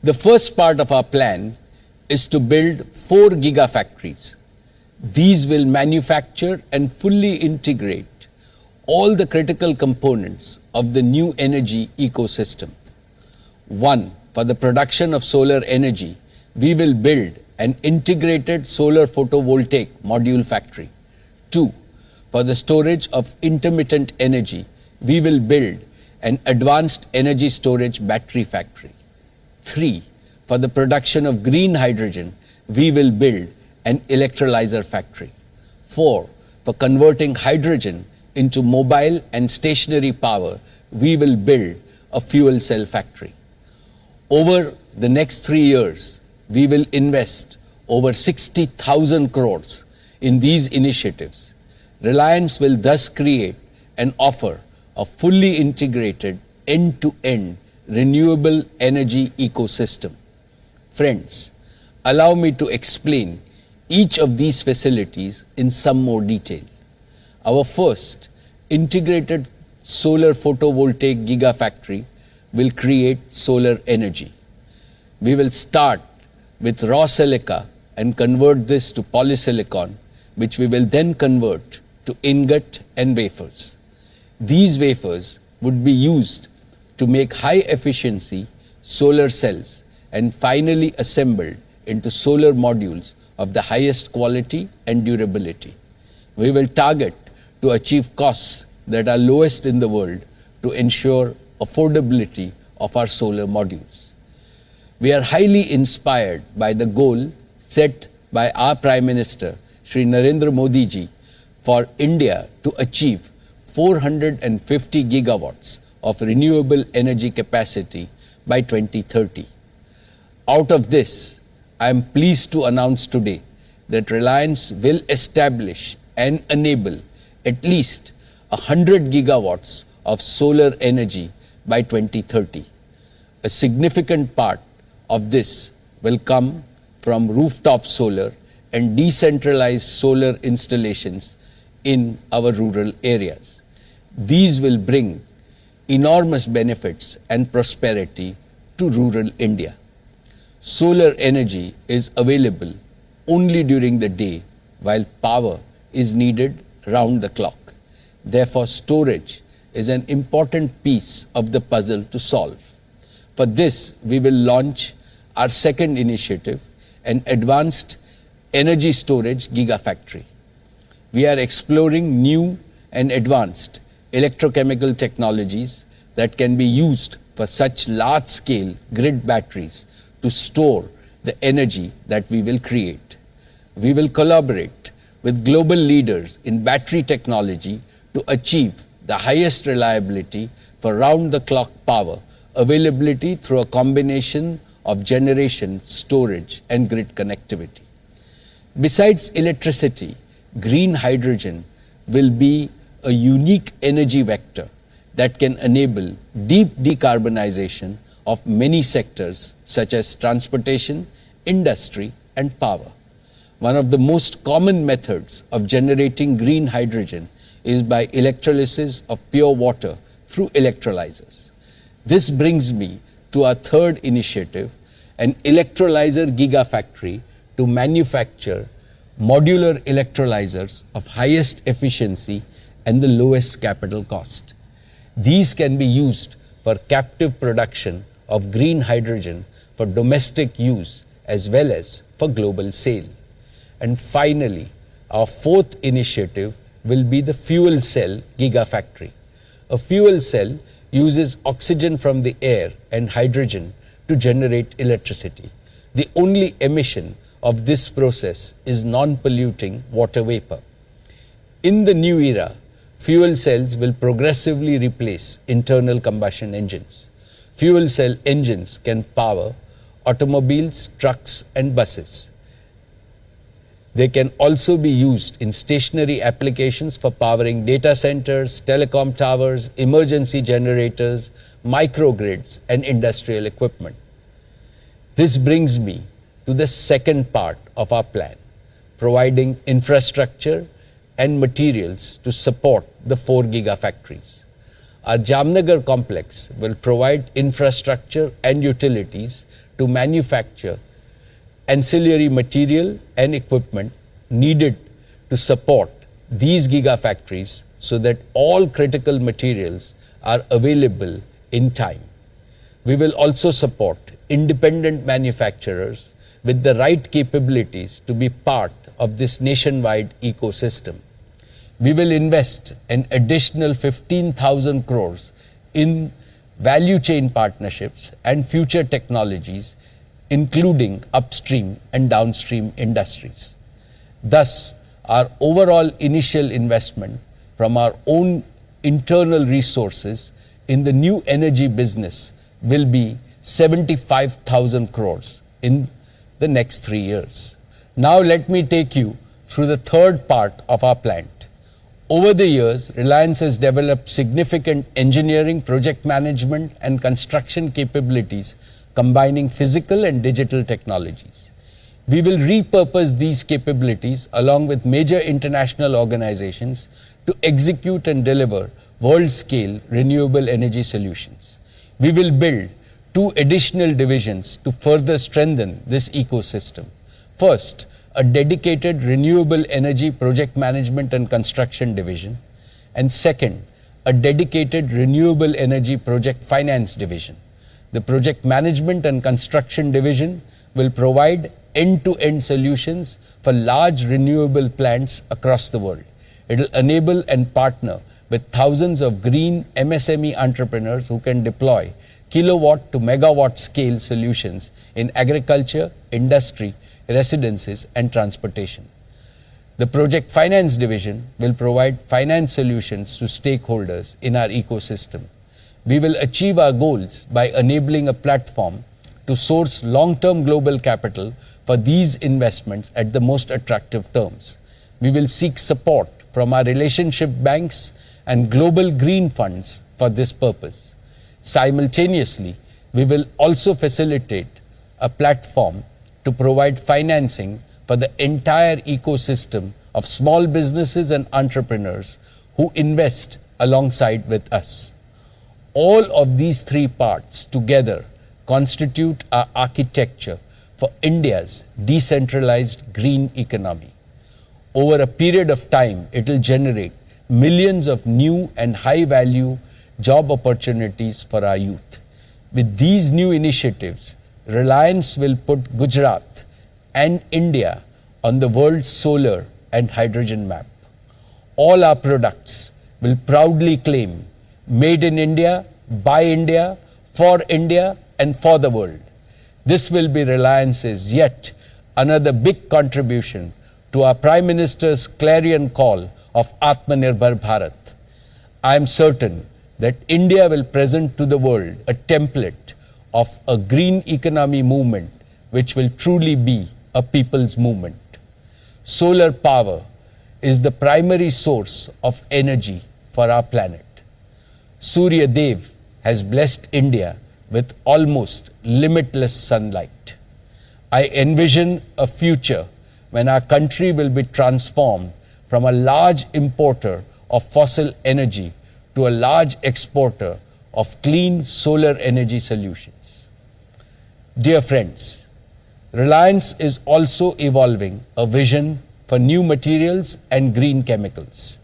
The first part of our plan is to build 4 gigafactories. These will manufacture and fully integrate all the critical components of the new energy ecosystem. 1, for the production of solar energy, we will build an integrated solar photovoltaic module factory. 2, for the storage of intermittent energy, we will build an advanced energy storage battery factory. 3, for the production of green hydrogen, we will build an electrolyzer factory. 4, for converting hydrogen into mobile and stationary power, we will build a fuel cell factory. Over the next 3 years, we will invest over 60,000 crores in these initiatives. Reliance will thus create and offer a fully integrated end-to-end renewable energy ecosystem. Friends, allow me to explain each of these facilities in some more detail. Our first integrated solar photovoltaic gigafactory will create solar energy. We will start with raw silica and convert this to polysilicon, which we will then convert to ingot and wafers. These wafers would be used to make high efficiency solar cells and finally assembled into solar modules of the highest quality and durability. We will target to achieve costs that are lowest in the world to ensure affordability of our solar modules. We are highly inspired by the goal set by our Prime Minister, Shri Narendra Modi ji, for India to achieve 450 gigawatts of renewable energy capacity by 2030. Out of this, I am pleased to announce today that Reliance will establish and enable at least 100 gigawatts of solar energy by 2030. A significant part of this will come from rooftop solar and decentralized solar installations in our rural areas. These will bring enormous benefits and prosperity to rural India. Solar energy is available only during the day, while power is needed round the clock. Therefore, storage is an important piece of the puzzle to solve. For this, we will launch our second initiative, an advanced energy storage gigafactory. We are exploring new and advanced electrochemical technologies that can be used for such large-scale grid batteries to store the energy that we will create. We will collaborate with global leaders in battery technology to achieve the highest reliability for round-the-clock power availability through a combination of generation, storage, and grid connectivity. Besides electricity, green hydrogen will be a unique energy vector that can enable deep decarbonization of many sectors such as transportation, industry, and power. One of the most common methods of generating green hydrogen is by electrolysis of pure water through electrolyzers. This brings me to our third initiative, an electrolyzer gigafactory to manufacture modular electrolyzers of highest efficiency and the lowest capital cost. These can be used for captive production of green hydrogen for domestic use as well as for global sale. And finally, our fourth initiative will be the fuel cell gigafactory. A fuel cell uses oxygen from the air and hydrogen to generate electricity. The only emission of this process is non-polluting water vapor. In the new era, fuel cells will progressively replace internal combustion engines. Fuel cell engines can power automobiles, trucks, and buses. They can also be used in stationary applications for powering data centers, telecom towers, emergency generators, microgrids, and industrial equipment. This brings me to the second part of our plan, providing infrastructure and materials to support the 4 gigafactories. Our Jamnagar complex will provide infrastructure and utilities to manufacture ancillary material and equipment needed to support these gigafactories so that all critical materials are available in time. We will also support independent manufacturers with the right capabilities to be part of this nationwide ecosystem. We will invest an additional 15,000 crores in value chain partnerships and future technologies, including upstream and downstream industries. Thus, our overall initial investment from our own internal resources in the new energy business will be 75,000 crores in the next 3 years. Now let me take you through the third part of our plant. Over the years, Reliance has developed significant engineering, project management, and construction capabilities combining physical and digital technologies. We will repurpose these capabilities along with major international organizations to execute and deliver world-scale renewable energy solutions. We will build 2 additional divisions to further strengthen this ecosystem. First, a dedicated renewable energy project management and construction division, and second, a dedicated renewable energy project finance division. The project management and construction division will provide end-to-end solutions for large renewable plants across the world. It will enable and partner with thousands of green MSME entrepreneurs who can deploy kilowatt to megawatt scale solutions in agriculture, industry, residences, and transportation. The project finance division will provide finance solutions to stakeholders in our ecosystem. We will achieve our goals by enabling a platform to source long-term global capital for these investments at the most attractive terms. We will seek support from our relationship banks and global green funds for this purpose. Simultaneously, we will also facilitate a platform to provide financing for the entire ecosystem of small businesses and entrepreneurs who invest alongside with us. All of these 3 parts together constitute our architecture for India's decentralized green economy. Over a period of time, it will generate millions of new and high-value job opportunities for our youth. With these new initiatives, Reliance will put Gujarat and India on the world's solar and hydrogen map. All our products will proudly claim made in India, by India, for India, and for the world. This will be Reliance's yet another big contribution to our Prime Minister's clarion call of Atmanirbhar Bharat. I am certain that India will present to the world a template of a green economy movement which will truly be a people's movement. Solar power is the primary source of energy for our planet. Surya Dev has blessed India with almost limitless sunlight. I envision a future when our country will be transformed from a large importer of fossil energy to a large exporter of clean solar energy solutions. Dear friends, Reliance is also evolving a vision for new materials and green chemicals.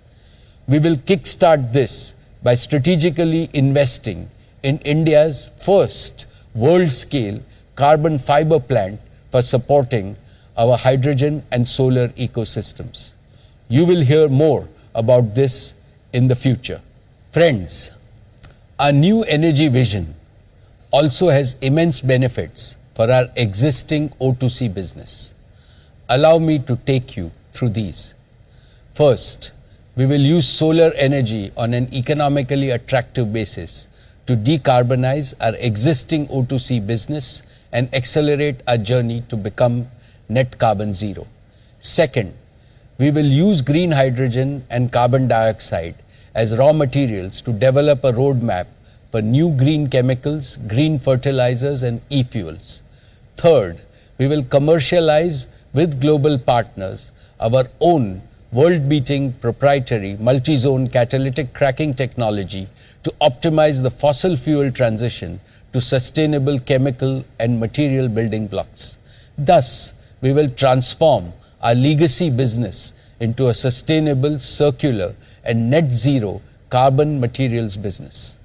We will kickstart this by strategically investing in India's first world-scale carbon fiber plant for supporting our hydrogen and solar ecosystems. You will hear more about this in the future. Friends, our new energy vision also has immense benefits for our existing O2C business. Allow me to take you through these. First, we will use solar energy on an economically attractive basis to decarbonize our existing O2C business and accelerate our journey to become net carbon zero. Second, we will use green hydrogen and carbon dioxide as raw materials to develop a roadmap for new green chemicals, green fertilizers, and e-fuels. Third, we will commercialize with global partners our own world-beating proprietary multi-zone catalytic cracking technology to optimize the fossil fuel transition to sustainable chemical and material building blocks. Thus, we will transform our legacy business into a sustainable, circular, and net zero carbon materials business.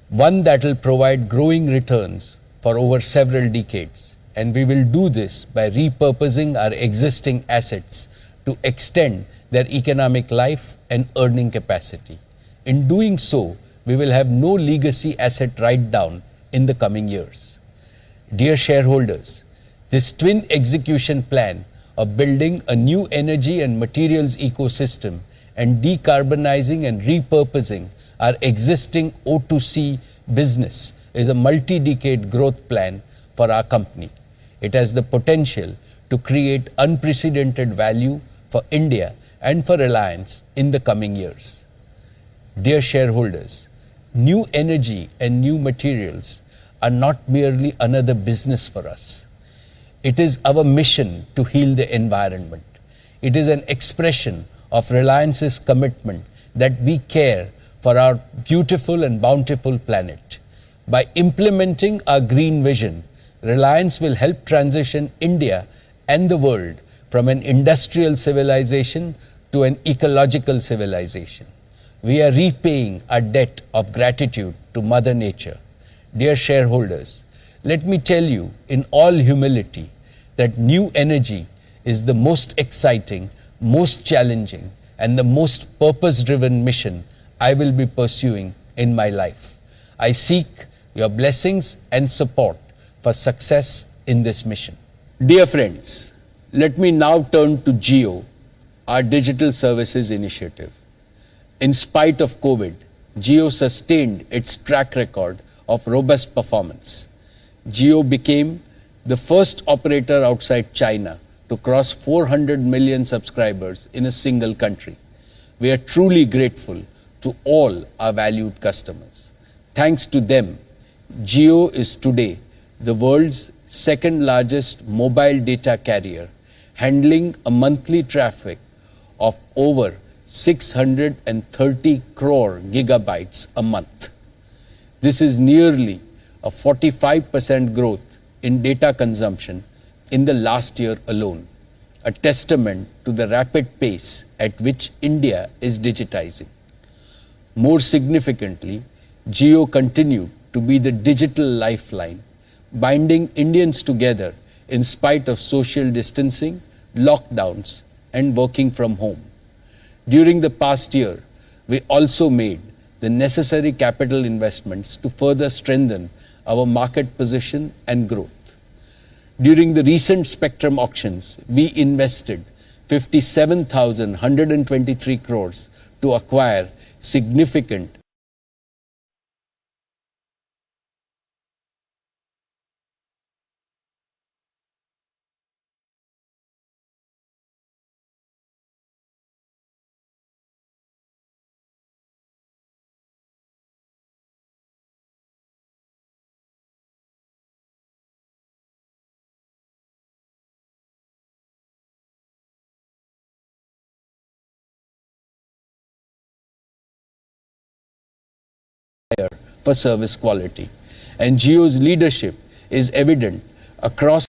One that will provide growing returns for over several decades. And we will do this by repurposing our existing assets to extend their economic life and earning capacity. In doing so, we will have no legacy asset write-down in the coming years. Dear shareholders, this twin execution plan of building a new energy and materials ecosystem and decarbonizing and repurposing Our existing O2C business is a multi-decade growth plan for our company. It has the potential to create unprecedented value for India and for Reliance in the coming years. Dear shareholders, new energy and new materials are not merely another business for us. It is our mission to heal the environment. It is an expression of Reliance's commitment that we care for our beautiful and bountiful planet. By implementing our green vision, Reliance will help transition India and the world from an industrial civilization to an ecological civilization. We are repaying our debt of gratitude to Mother Nature. Dear shareholders, let me tell you in all humility that new energy is the most exciting, most challenging, and the most purpose-driven mission I will be pursuing in my life. I seek your blessings and support for success in this mission. Dear friends, let me now turn to Jio, our digital services initiative. In spite of COVID, Jio sustained its track record of robust performance. Jio became the first operator outside China to cross 400 million subscribers in a single country. We are truly grateful to all our valued customers. Thanks to them, Jio is today the world's second largest mobile data carrier, handling a monthly traffic of over 630 crore gigabytes a month. This is nearly a 45% growth in data consumption in the last year alone, a testament to the rapid pace at which India is digitizing. More significantly, Jio continued to be the digital lifeline, binding Indians together in spite of social distancing, lockdowns, and working from home. During the past year, we also made the necessary capital investments to further strengthen our market position and growth. During the recent spectrum auctions, we invested 57,123 crores to acquire significant for service quality. And Jio's leadership is evident across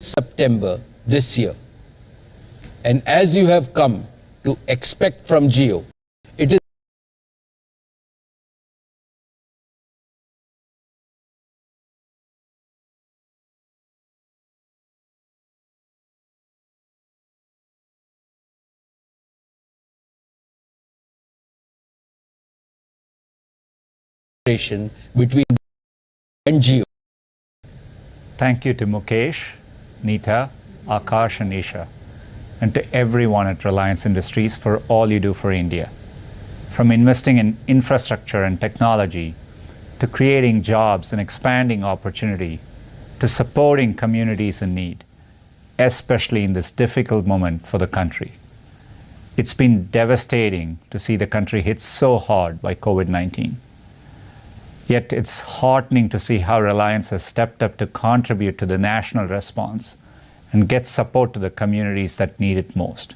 September this year. And as you have come to expect from Jio, it is between and Jio. Thank you to Mukesh, Neeta, Akash and Isha, and to everyone at Reliance Industries for all you do for India. From investing in infrastructure and technology, to creating jobs and expanding opportunity, to supporting communities in need, especially in this difficult moment for the country. It's been devastating to see the country hit so hard by COVID-19. Yet it's heartening to see how Reliance has stepped up to contribute to the national response and get support to the communities that need it most.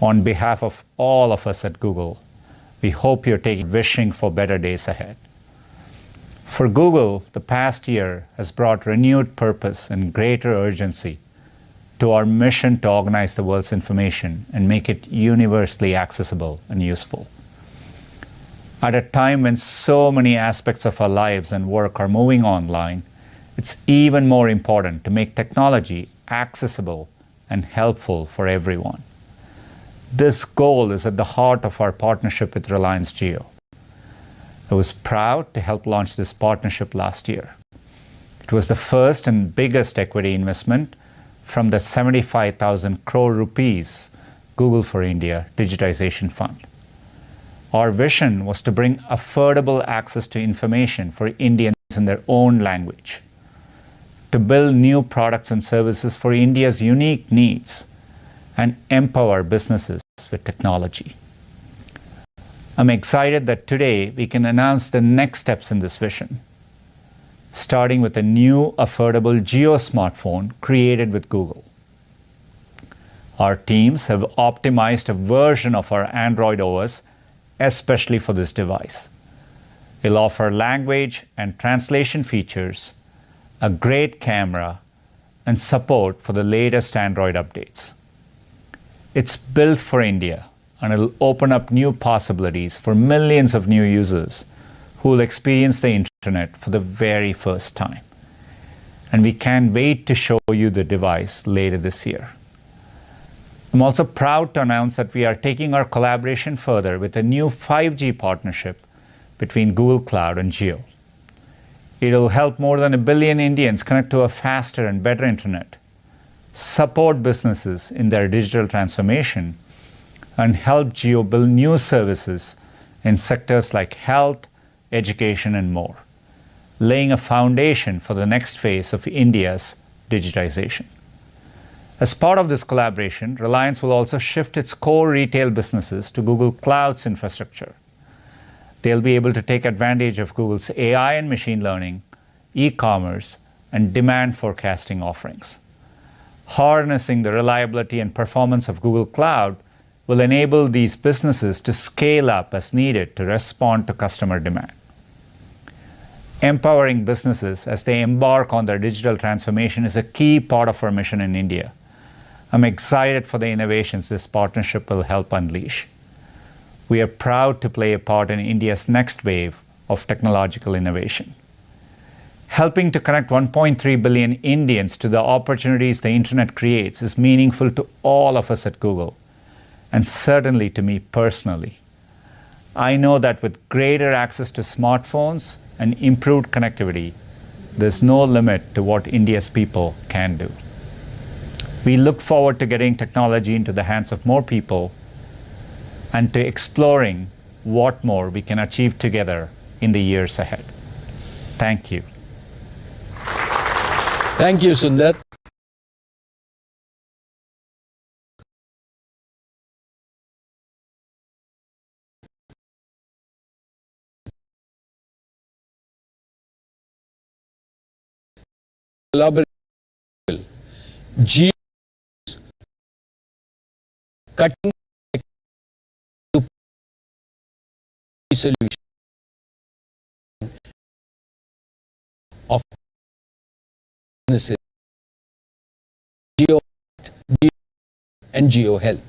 On behalf of all of us at Google, we hope you're wishing for better days ahead. For Google, the past year has brought renewed purpose and greater urgency to our mission to organize the world's information and make it universally accessible and useful. At a time when so many aspects of our lives and work are moving online, it's even more important to make technology accessible and helpful for everyone. This goal is at the heart of our partnership with Reliance Jio. I was proud to help launch this partnership last year. It was the first and biggest equity investment from the 75,000 crore rupees Google for India Digitization Fund. Our vision was to bring affordable access to information for Indians in their own language, to build new products and services for India's unique needs, and empower businesses with technology. I'm excited that today we can announce the next steps in this vision, starting with a new affordable Jio smartphone created with Google. Our teams have optimized a version of our Android OS especially for this device. It'll offer language and translation features, a great camera, and support for the latest Android updates. It's built for India, and it'll open up new possibilities for millions of new users who will experience the internet for the very first time. And we can't wait to show you the device later this year. I'm also proud to announce that we are taking our collaboration further with a new 5G partnership between Google Cloud and Jio. It'll help more than 1 billion Indians connect to a faster and better internet, support businesses in their digital transformation, and help Jio build new services in sectors like health, education, and more, laying a foundation for the next phase of India's digitization. As part of this collaboration, Reliance will also shift its core retail businesses to Google Cloud's infrastructure. They'll be able to take advantage of Google's AI and machine learning, e-commerce, and demand forecasting offerings. Harnessing the reliability and performance of Google Cloud will enable these businesses to scale up as needed to respond to customer demand. Empowering businesses as they embark on their digital transformation is a key part of our mission in India. I'm excited for the innovations this partnership will help unleash. We are proud to play a part in India's next wave of technological innovation. Helping to connect 1.3 billion Indians to the opportunities the internet creates is meaningful to all of us at Google, and certainly to me personally. I know that with greater access to smartphones and improved connectivity, there's no limit to what India's people can do. We look forward to getting technology into the hands of more people and to exploring what more we can achieve together in the years ahead. Thank you. Thank you, Sundar. G cutting to solution of businesses and GeoHealth.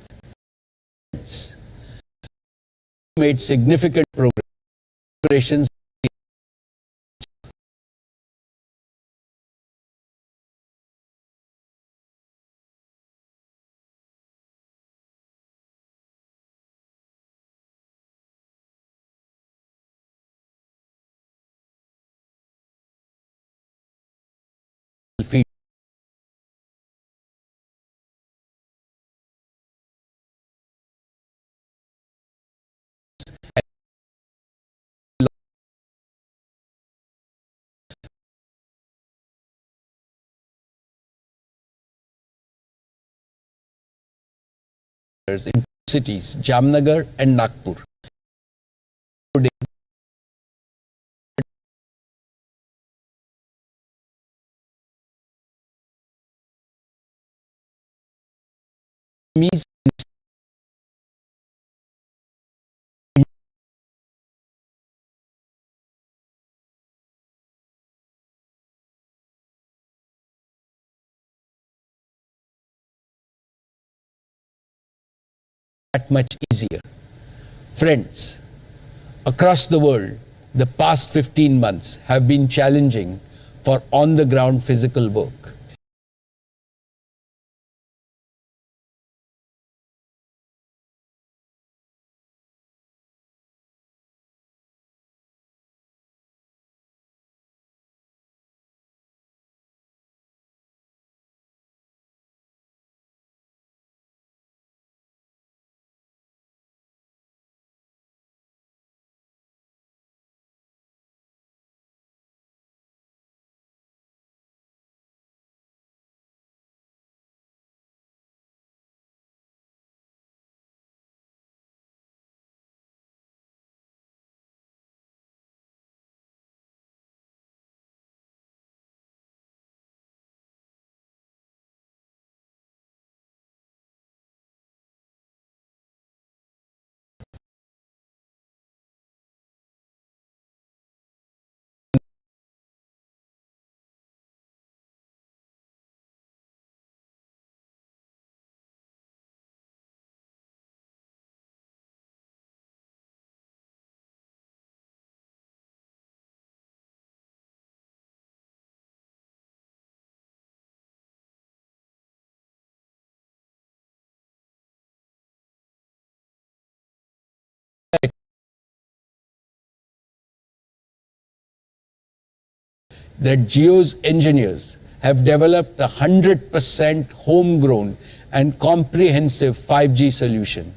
Made significant progress. Operations feed in cities, Jamnagar and Nagpur. Means that much easier. Friends, across the world, the past 15 months have been challenging for on-the-ground physical work. That Geo's engineers have developed a 100% homegrown and comprehensive 5G solution,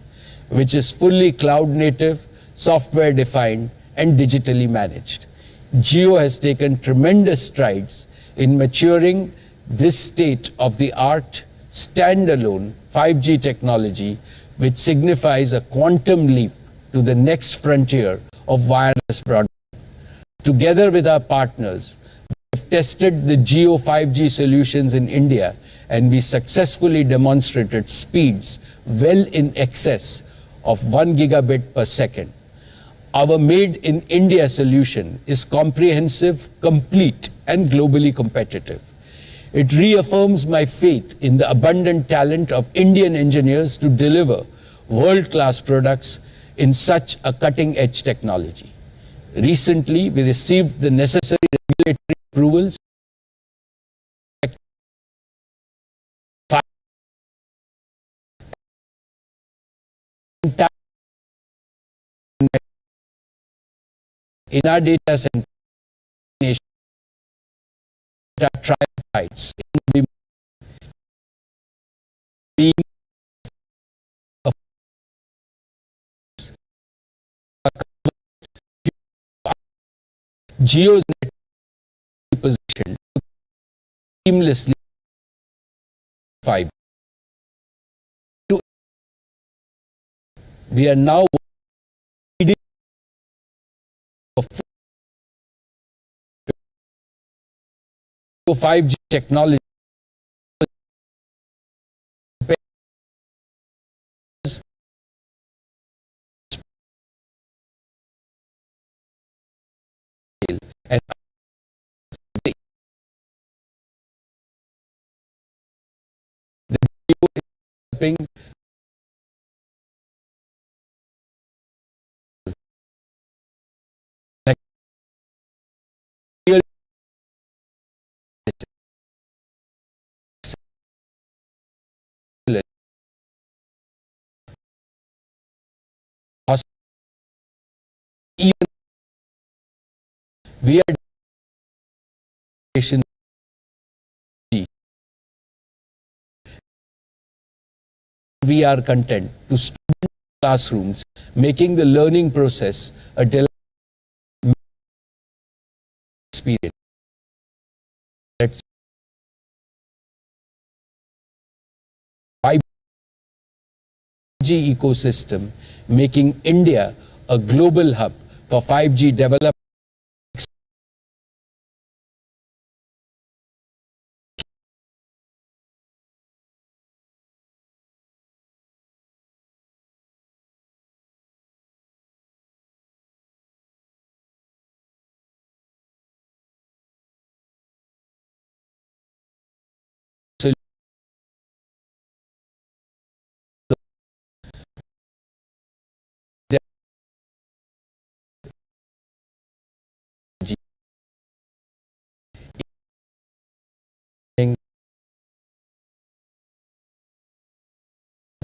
which is fully cloud native, software defined, and digitally managed. Geo has taken tremendous strides in maturing this state-of-the-art standalone 5G technology, which signifies a quantum leap to the next frontier of wireless broadband. Together with our partners, we've tested the Geo 5G solutions in India, and we successfully demonstrated speeds well in excess of 1 gigabit per second. Our Made in India solution is comprehensive, complete, and globally competitive. It reaffirms my faith in the abundant talent of Indian engineers to deliver world-class products in such a cutting-edge technology. Recently, we received the necessary regulatory approvals in our data center trial sites in being Geo's position seamlessly 5. We are now leading 5G technology and developing like real even we are we are content to student classrooms, making the learning process a delightful experience. Let's 5G ecosystem, making India a global hub for 5G development.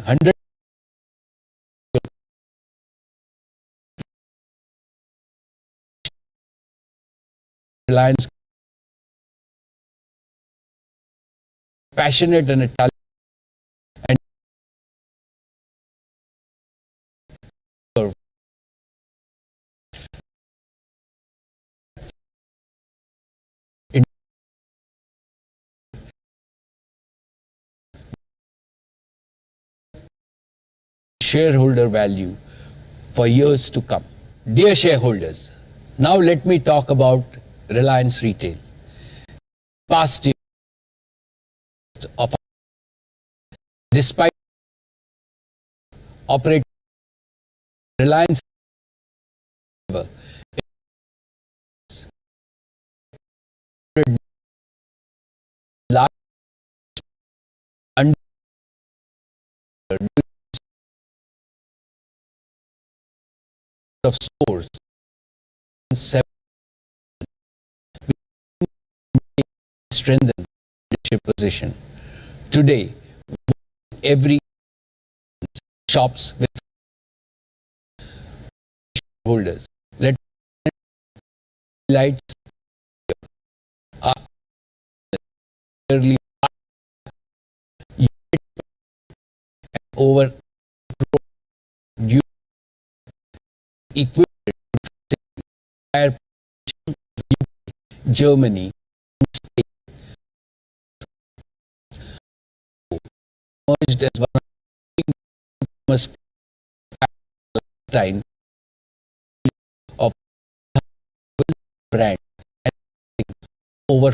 Hundred Reliance passionate and Italian and serve. In shareholder value for years to come. Dear shareholders, now let me talk about Reliance Retail. Past year of despite operating Reliance large under of stores strengthen leadership position. Today, every shops with holders. Let lights are clearly over equivalent to Germany emerged as one of the most time of brand over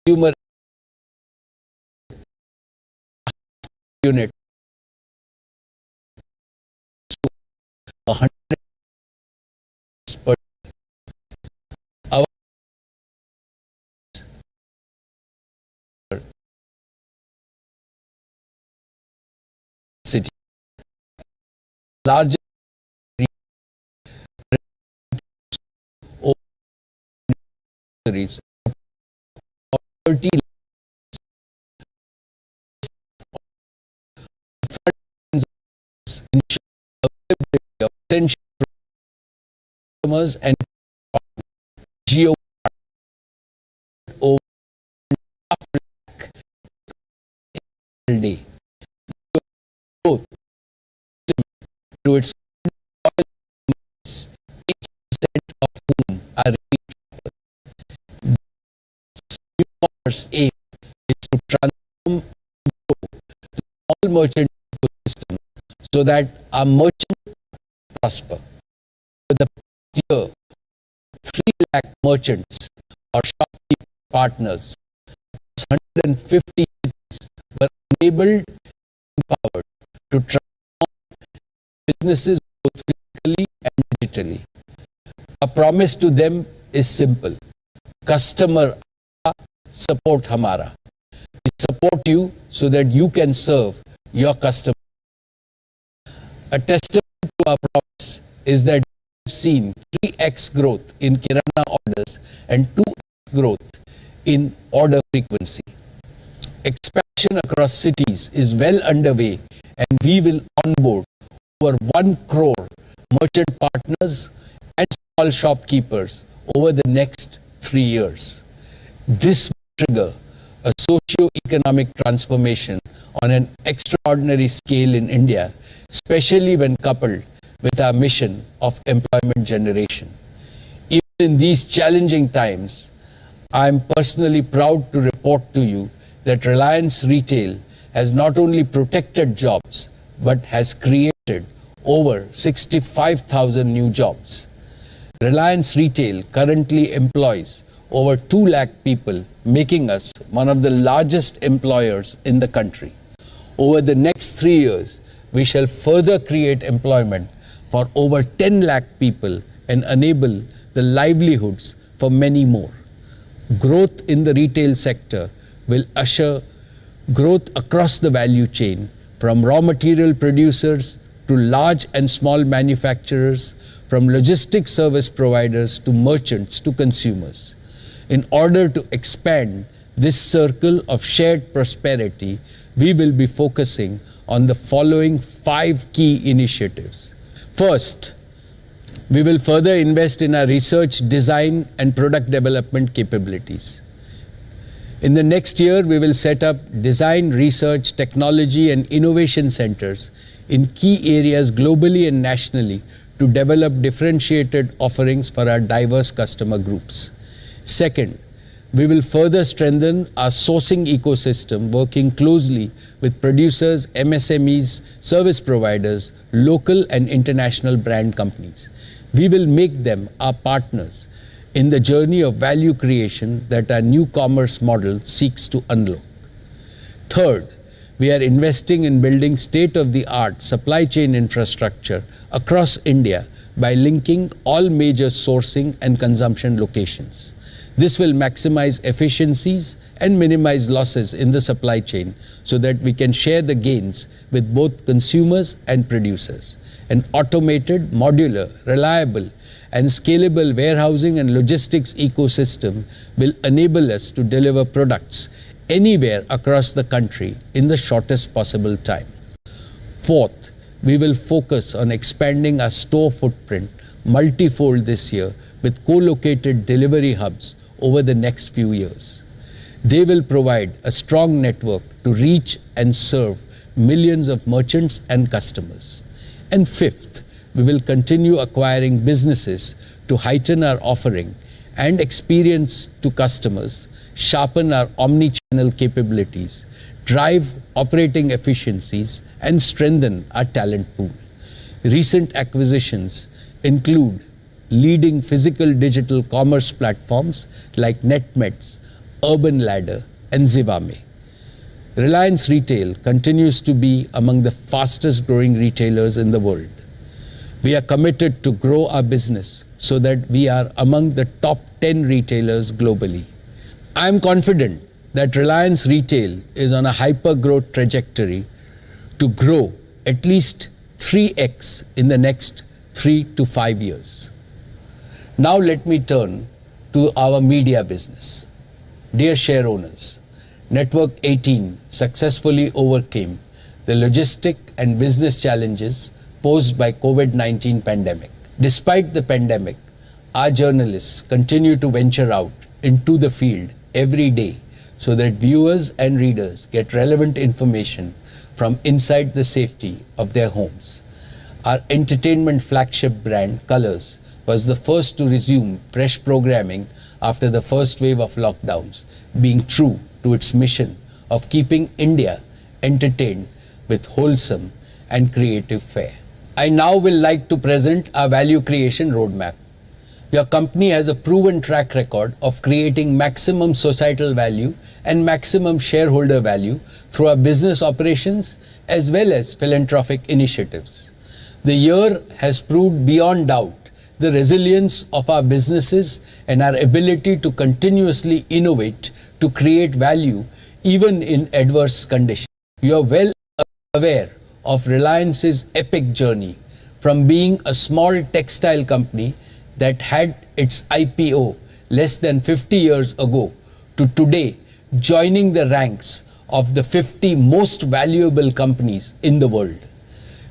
consumer unit 100 per our city largest 30 essential customers and geo over day growth to its each percent of whom are e-commerce aim is to transform all merchant ecosystem so that our merchants prosper. For the past year, 3 lakh merchants or shopkeeper partners, 150 cities were enabled, empowered to transform businesses both physically and digitally. Our promise to them is simple. Customer aapka, support hamara. We support you so that you can serve your customer. A testament to our promise is that we have seen 3x growth in Kirana orders and 2x growth in order frequency. Expansion across cities is well underway, and we will onboard over 1 crore merchant partners and small shopkeepers over the next 3 years. This will trigger a socio-economic transformation on an extraordinary scale in India, especially when coupled with our mission of employment generation. Even in these challenging times, I am personally proud to report to you that Reliance Retail has not only protected jobs, but has created over 65,000 new jobs. Reliance Retail currently employs over 2 lakh people, making us one of the largest employers in the country. Over the next 3 years, we shall further create employment for over 10 lakh people and enable the livelihoods for many more. Growth in the retail sector will usher growth across the value chain, from raw material producers to large and small manufacturers, from logistics service providers to merchants to consumers. In order to expand this circle of shared prosperity, we will be focusing on the following 5 key initiatives. First, we will further invest in our research, design, and product development capabilities. In the next year, we will set up design, research, technology, and innovation centers in key areas globally and nationally to develop differentiated offerings for our diverse customer groups. Second, we will further strengthen our sourcing ecosystem, working closely with producers, MSMEs, service providers, local and international brand companies. We will make them our partners in the journey of value creation that our new commerce model seeks to unlock. Third, we are investing in building state-of-the-art supply chain infrastructure across India by linking all major sourcing and consumption locations. This will maximize efficiencies and minimize losses in the supply chain so that we can share the gains with both consumers and producers. An automated, modular, reliable, and scalable warehousing and logistics ecosystem will enable us to deliver products anywhere across the country in the shortest possible time. Fourth, we will focus on expanding our store footprint multifold this year with co-located delivery hubs over the next few years. They will provide a strong network to reach and serve millions of merchants and customers. And fifth, we will continue acquiring businesses to heighten our offering and experience to customers, sharpen our omni-channel capabilities, drive operating efficiencies, and strengthen our talent pool. Recent acquisitions include leading physical digital commerce platforms like NetMeds, Urban Ladder, and Zivame. Reliance Retail continues to be among the fastest growing retailers in the world. We are committed to grow our business so that we are among the top 10 retailers globally. I am confident that Reliance Retail is on a hyper-growth trajectory to grow at least 3x in the next 3 to 5 years. Now let me turn to our media business. Dear share owners, Network 18 successfully overcame the logistic and business challenges posed by COVID-19 pandemic. Despite the pandemic, our journalists continue to venture out into the field every day so that viewers and readers get relevant information from inside the safety of their homes. Our entertainment flagship brand, Colors, was the first to resume fresh programming after the first wave of lockdowns, being true to its mission of keeping India entertained with wholesome and creative fare. I now will like to present our value creation roadmap. Your company has a proven track record of creating maximum societal value and maximum shareholder value through our business operations as well as philanthropic initiatives. The year has proved beyond doubt the resilience of our businesses and our ability to continuously innovate to create value even in adverse conditions. You are well aware of Reliance's epic journey from being a small textile company that had its IPO less than 50 years ago to today joining the ranks of the 50 most valuable companies in the world.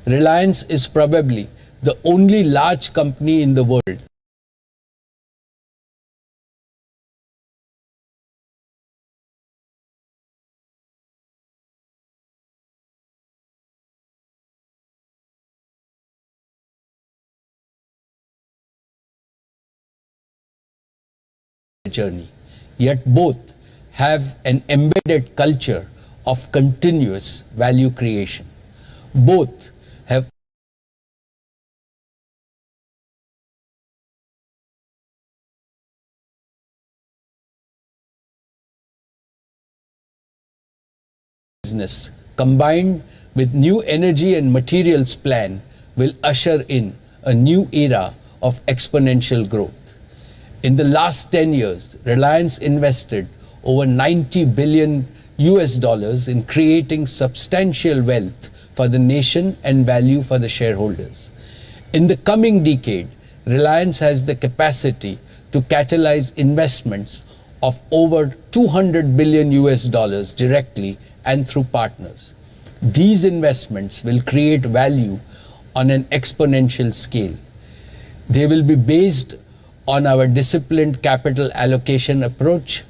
Reliance is probably the only large company in the world journey, yet both have an embedded culture of continuous value creation. Both have business combined with new energy and materials plan will usher in a new era of exponential growth. In the last 10 years, Reliance invested over $90 billion in creating substantial wealth for the nation and value for the shareholders. In the coming decade, Reliance has the capacity to catalyze investments of over $200 billion directly and through partners. These investments will create value on an exponential scale. They will be based on our disciplined capital allocation approach,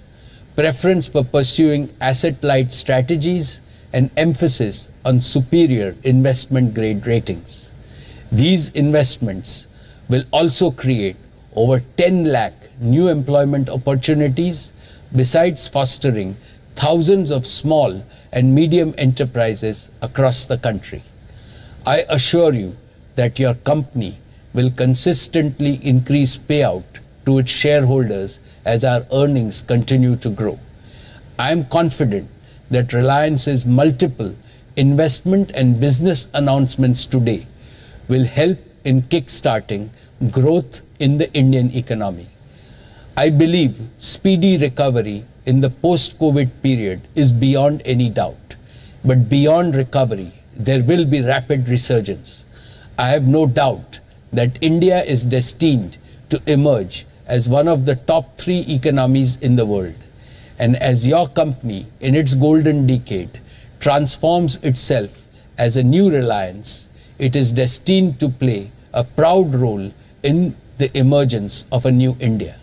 preference for pursuing asset-light strategies, and emphasis on superior investment-grade ratings. These investments will also create over 10 lakh new employment opportunities, besides fostering thousands of small and medium enterprises across the country. I assure you that your company will consistently increase payout to its shareholders as our earnings continue to grow. I am confident that Reliance's multiple investment and business announcements today will help in kickstarting growth in the Indian economy. I believe speedy recovery in the post-COVID period is beyond any doubt. But beyond recovery, there will be rapid resurgence. I have no doubt that India is destined to emerge as one of the top 3 economies in the world. And as your company, in its golden decade, transforms itself as a new Reliance, it is destined to play a proud role in the emergence of a new India.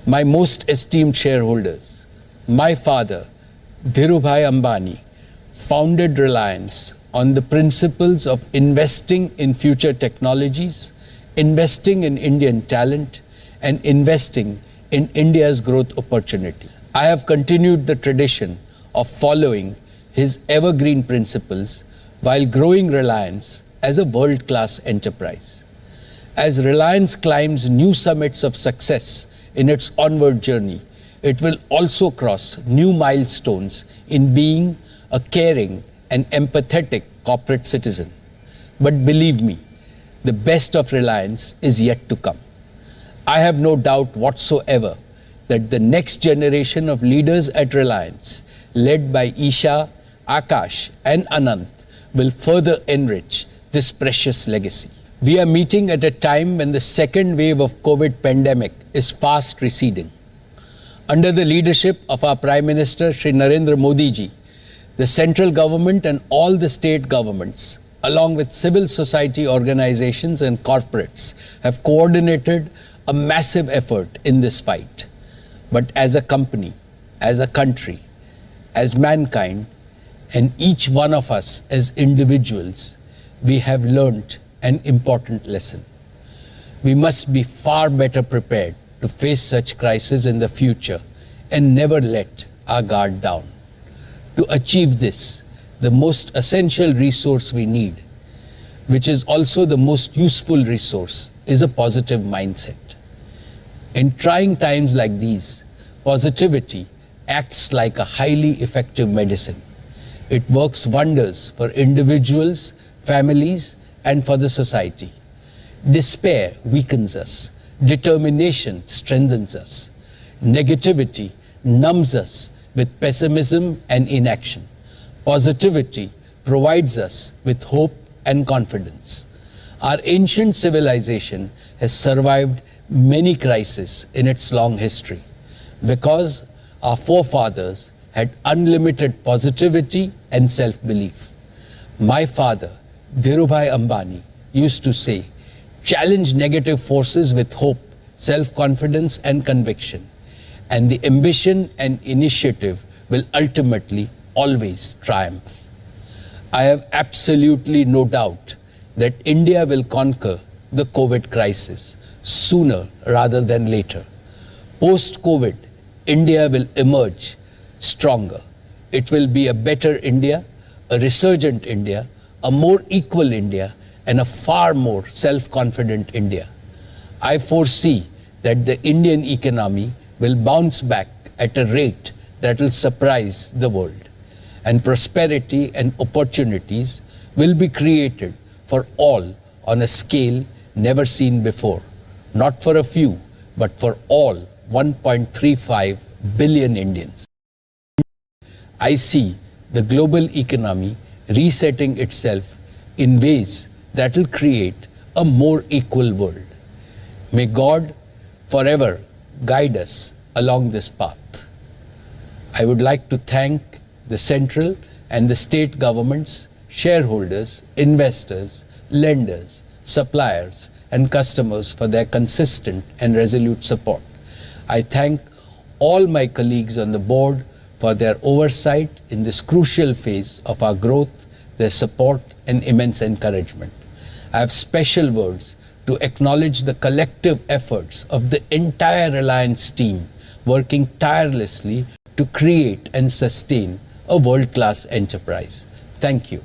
My most esteemed shareholders, my father, Dhirubhai Ambani, founded Reliance on the principles of investing in future technologies, investing in Indian talent, and investing in India's growth opportunity. I have continued the tradition of following his evergreen principles while growing Reliance as a world-class enterprise. As Reliance climbs new summits of success in its onward journey, it will also cross new milestones in being a caring and empathetic corporate citizen. But believe me, the best of Reliance is yet to come. I have no doubt whatsoever that the next generation of leaders at Reliance, led by Isha, Akash, and Anant, will further enrich this precious legacy. We are meeting at a time when the second wave of COVID pandemic is fast receding. Under the leadership of our Prime Minister, Shri Narendra Modi ji, the central government and all the state governments, along with civil society organizations and corporates, have coordinated a massive effort in this fight. But as a company, as a country, as mankind, and each one of us as individuals, we have learnt an important lesson. We must be far better prepared to face such crises in the future and never let our guard down. To achieve this, the most essential resource we need, which is also the most useful resource, is a positive mindset. In trying times like these, positivity acts like a highly effective medicine. It works wonders for individuals, families, and for the society. Despair weakens us. Determination strengthens us. Negativity numbs us with pessimism and inaction. Positivity provides us with hope and confidence. Our ancient civilization has survived many crises in its long history because our forefathers had unlimited positivity and self-belief. My father, Dhirubhai Ambani, used to say, challenge negative forces with hope, self-confidence and conviction, and the ambition and initiative will ultimately always triumph. I have absolutely no doubt that India will conquer the COVID crisis sooner rather than later. Post-COVID, India will emerge stronger. It will be a better India, a resurgent India, a more equal India, and a far more self-confident India. I foresee that the Indian economy will bounce back at a rate that will surprise the world, and prosperity and opportunities will be created for all on a scale never seen before, not for a few, but for all 1.35 billion Indians. I see the global economy resetting itself in ways that will create a more equal world. May God forever guide us along this path. I would like to thank the central and the state governments, shareholders, investors, lenders, suppliers, and customers for their consistent and resolute support. I thank all my colleagues on the board for their oversight in this crucial phase of our growth, their support, and immense encouragement. I have special words to acknowledge the collective efforts of the entire Reliance team working tirelessly to create and sustain a world-class enterprise. Thank you.